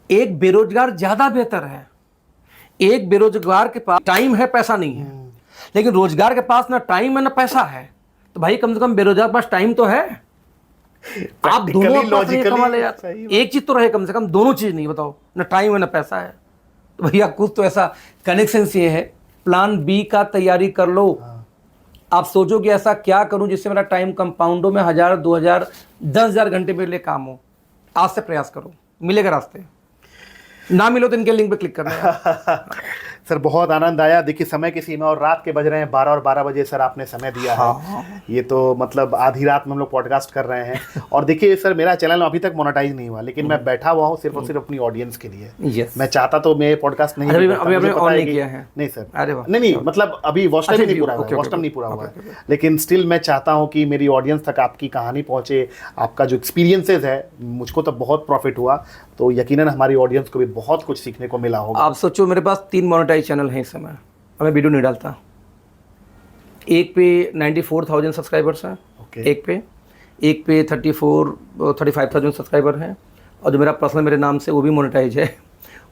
एक बेरोजगार ज्यादा बेहतर है। एक बेरोजगार के पास टाइम है, पैसा नहीं है, लेकिन रोजगार के पास ना टाइम है ना पैसा है। तो भाई कम से कम बेरोजगार के पास टाइम तो है। आप दोनों लॉजिकली कमा ले यार। एक चीज तो रहे कम से कम, दोनों चीज नहीं। बताओ, ना टाइम है ना पैसा है, तो भैया कुछ तो ऐसा कनेक्शन ये है। प्लान बी का तैयारी कर लो। आप सोचो कि ऐसा क्या करूं जिससे मेरा टाइम कंपाउंडों में 1000, 2000, 10,000 घंटे मेरे लिए काम हो। आज से प्रयास करो, मिलेगा रास्ते। ना मिलो तो इनके लिंक पे क्लिक करना। सर बहुत आनंद आया। देखिए समय की सीमा और रात के बज रहे हैं 12 और 12 बजे सर आपने समय दिया है। ये तो मतलब आधी रात में हम लोग पॉडकास्ट कर रहे हैं। और देखिए सर, मेरा चैनल अभी तक मोनेटाइज नहीं हुआ, लेकिन मैं बैठा हुआ हूँ सिर्फ और सिर्फ अपनी ऑडियंस के लिए। मैं चाहता तो मैं पॉडकास्ट नहीं किया है। नहीं सर, नहीं मतलब अभी वॉच टाइम नहीं पूरा हुआ है, लेकिन स्टिल मैं चाहता हूँ कि मेरी ऑडियंस तक आपकी कहानी पहुँचे। आपका जो एक्सपीरियंसेस है, मुझको तो बहुत प्रॉफिट हुआ, तो यकीनन हमारी ऑडियंस को भी बहुत कुछ सीखने को मिला होगा। आप सोचो, मेरे पास 3 मोनेटाइज चैनल हैं इस समय, मैं वीडियो नहीं डालता। एक पे 94,000 सब्सक्राइबर्स हैं, एक पे 35,000 सब्सक्राइबर हैं, और जो मेरा पर्सनल मेरे नाम से वो भी मोनेटाइज है,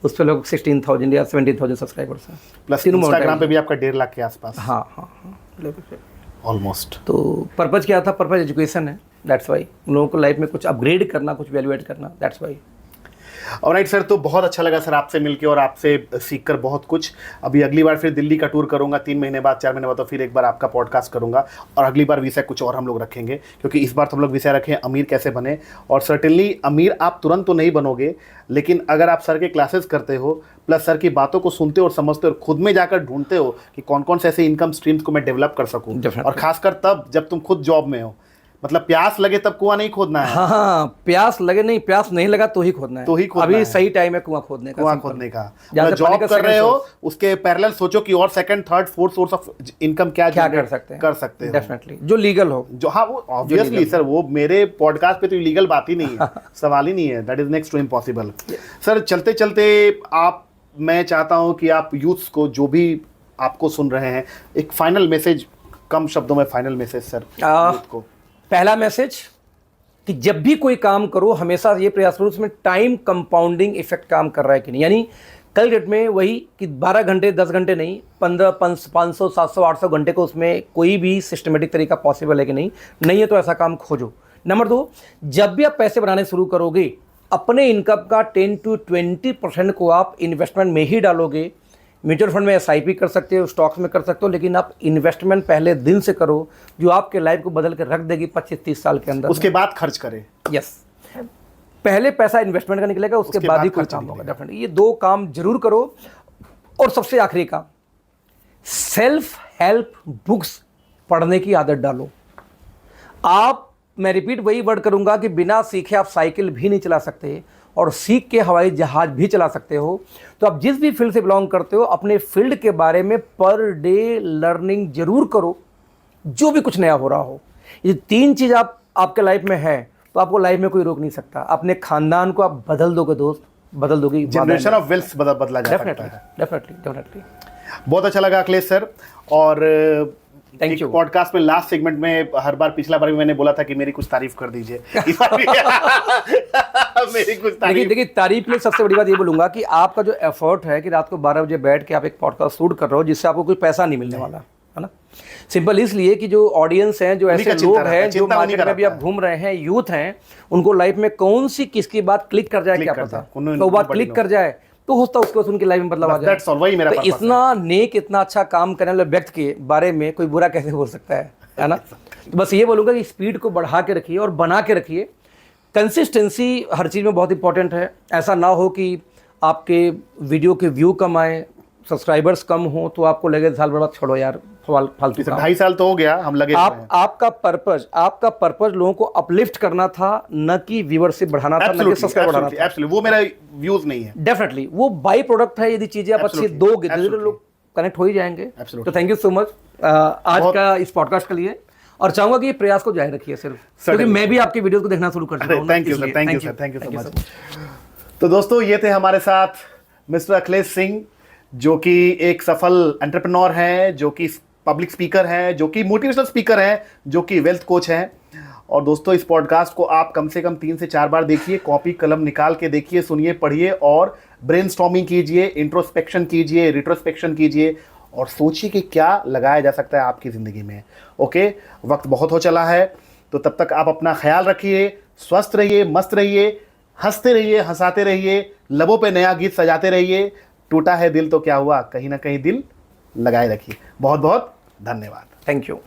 उस पर लोग 16,000 या 17,000 सब्सक्राइबर्स हैं। प्लस इंस्टाग्राम पे भी आपका 1.5 लाख के आसपास। हाँ ऑलमोस्ट। तो पर्पज क्या था? पर्पज एजुकेशन है, दैट्स वाई। उन लोगों को लाइफ में कुछ अपग्रेड करना, कुछ वैल्यू ऐड करना, दैट्स वाई। ऑलराइट सर, तो बहुत अच्छा लगा सर आपसे मिलके और आपसे सीखकर बहुत कुछ। अभी अगली बार फिर दिल्ली का टूर करूंगा, 3 महीने बाद 4 महीने बाद, तो फिर एक बार आपका पॉडकास्ट करूंगा और अगली बार विषय कुछ और हम लोग रखेंगे, क्योंकि इस बार तो हम लोग विषय रखें अमीर कैसे बने। और सर्टेनली अमीर आप तुरंत तो नहीं बनोगे, लेकिन अगर आप सर के क्लासेस करते हो, प्लस सर की बातों को सुनते हो और समझते हो और खुद में जाकर ढूंढते हो कि कौन कौन से ऐसे इनकम स्ट्रीम्स को मैं डेवलप कर सकूं, और खासकर तब जब तुम खुद जॉब में हो, मतलब प्यास लगे तब कुआं नहीं खोदना है। हाँ, प्यास लगे नहीं, प्यास नहीं लगा तो ही खोदना है, तो ही खोदना अभी है। सही टाइम है कुआं खोदने का, कुआं खोदने का। जहाँ से जॉब पानी का कर रहे second हो उसके पैरेलल सोचो कि और second third fourth source of income क्या क्या generate कर सकते हैं डेफिनेटली, जो लीगल हो। जो, हाँ वो ऑब्वियसली सर, वो मेरे पॉडकास्ट पे तो इलीगल बात ही नहीं है, सवाल ही नहीं है, that is next to impossible. Sir चलते चलते मैं चाहता हूं कि आप यूथ्स को, जो भी आपको सुन रहे हैं, एक फाइनल मैसेज, कम शब्दों में फाइनल मैसेज सर यूथ को। पहला मैसेज कि जब भी कोई काम करो हमेशा ये प्रयास करो उसमें टाइम कंपाउंडिंग इफेक्ट काम कर रहा है कि नहीं, यानी कल डेट में वही कि 12 घंटे 10 घंटे नहीं, 15 500 700 800 घंटे को उसमें कोई भी सिस्टमेटिक तरीका पॉसिबल है कि नहीं है तो ऐसा काम खोजो। नंबर 2, जब भी आप पैसे बनाने शुरू करोगे अपने इनकम का 10 to 20% को आप इन्वेस्टमेंट में ही डालोगे। म्यूचुअल फंड में SIP कर सकते हो, स्टॉक्स में कर सकते हो, लेकिन आप इन्वेस्टमेंट पहले दिन से करो जो आपके लाइफ को बदल के रख देगी 25-30 साल के अंदर। उसके बाद खर्च करें। यस, पहले पैसा इन्वेस्टमेंट का निकलेगा, उसके बाद ही कोई काम होगा डेफिनेटली। ये 2 काम जरूर करो। और सबसे आखिरी काम, सेल्फ हेल्प बुक्स पढ़ने की आदत डालो। मैं रिपीट वही वर्ड करूंगा कि बिना सीखे आप साइकिल भी नहीं चला सकते और सीख के हवाई जहाज भी चला सकते हो। तो आप जिस भी फील्ड से बिलोंग करते हो अपने फील्ड के बारे में पर डे लर्निंग जरूर करो, जो भी कुछ नया हो रहा हो। ये 3 चीज़ आपके लाइफ में है तो आपको लाइफ में कोई रोक नहीं सकता। अपने खानदान को आप बदल दोगे दोस्त, बदल दोगे, जनरेशन ऑफ वेल्थ बदला जा सकता है। डेफिनेटली। बहुत अच्छा लगा अखिलेश सर। और थैंक यू। पॉडकास्ट में लास्ट सेगमेंट में हर बार, पिछला बार भी मैंने बोला था कि मेरी कुछ तारीफ कर दीजिए, इस बार भी मेरी कुछ तारीफ। देखिए तारीफ में सबसे बड़ी बात ये बोलूंगा कि आपका जो एफर्ट है कि रात को 12 बजे बैठ के आप एक पॉडकास्ट शूट कर रहे हो जिससे आपको कोई पैसा नहीं मिलने वाला है ना। सिंपल इसलिए कि जो ऑडियंस हैं, जो ऐसे लोग हैं जो मार्केट में भी आप घूम रहे हैं, यूथ हैं, उनको लाइफ में कौन सी किसकी बात क्लिक कर जाए क्या पता, तो बात क्लिक कर जाए तो होता उसको उनकी लाइफ में बदलाव आ जाए। तो इतना नेक, इतना अच्छा काम करने वाले व्यक्ति के बारे में कोई बुरा कैसे बोल सकता है ना। तो बस ये बोलूँगा कि स्पीड को बढ़ा के रखिए और बना के रखिए। कंसिस्टेंसी हर चीज़ में बहुत इंपॉर्टेंट है। ऐसा ना हो कि आपके वीडियो के व्यू कम आए, सब्सक्राइबर्स कम हो तो आपको लगे साल भर बाद छोड़ो यार फालतू। 2.5 साल तो हो गया हम लगे। आपका पर्पज लोगों को अपलिफ्ट करना था, न कि व्यूअरशिप बढ़ाना था, न कि सब्सक्राइब बढ़ाना था। एब्सोल्युटली, वो मेरा व्यूज नहीं है। डेफिनेटली वो बाई प्रोडक्ट है। यदि चीजें आप अच्छी दोगे तो लोग कनेक्ट हो ही जाएंगे। तो थैंक यू सो मच आज का इस पॉडकास्ट के लिए, और चाहूंगा कि ये प्रयास को जारी रखिए सिर्फ, क्योंकि मैं भी आपकी वीडियो को देखना शुरू कर चुका हूं। Thank you so much. तो दोस्तों ये थे हमारे साथ मिस्टर अखिलेश सिंह, जो कि एक सफल एंटरप्रेन्योर हैं, जो कि पब्लिक स्पीकर हैं, जो कि मोटिवेशनल स्पीकर हैं, जो कि वेल्थ कोच हैं। और दोस्तों इस पॉडकास्ट को आप कम से कम 3 से 4 बार देखिए, कॉपी कलम निकाल के देखिए, सुनिए, पढ़िए और ब्रेनस्टॉर्मिंग कीजिए, इंट्रोस्पेक्शन कीजिए, रिट्रोस्पेक्शन कीजिए और सोचिए कि क्या लगाया जा सकता है आपकी ज़िंदगी में। ओके, वक्त बहुत हो चला है, तो तब तक आप अपना ख्याल रखिए, स्वस्थ रहिए, मस्त रहिए, हंसते रहिए, हंसाते रहिए, लबों पे नया गीत सजाते रहिए। टूटा है दिल तो क्या हुआ, कहीं ना कहीं दिल लगाए रखिए। बहुत बहुत धन्यवाद। Thank you.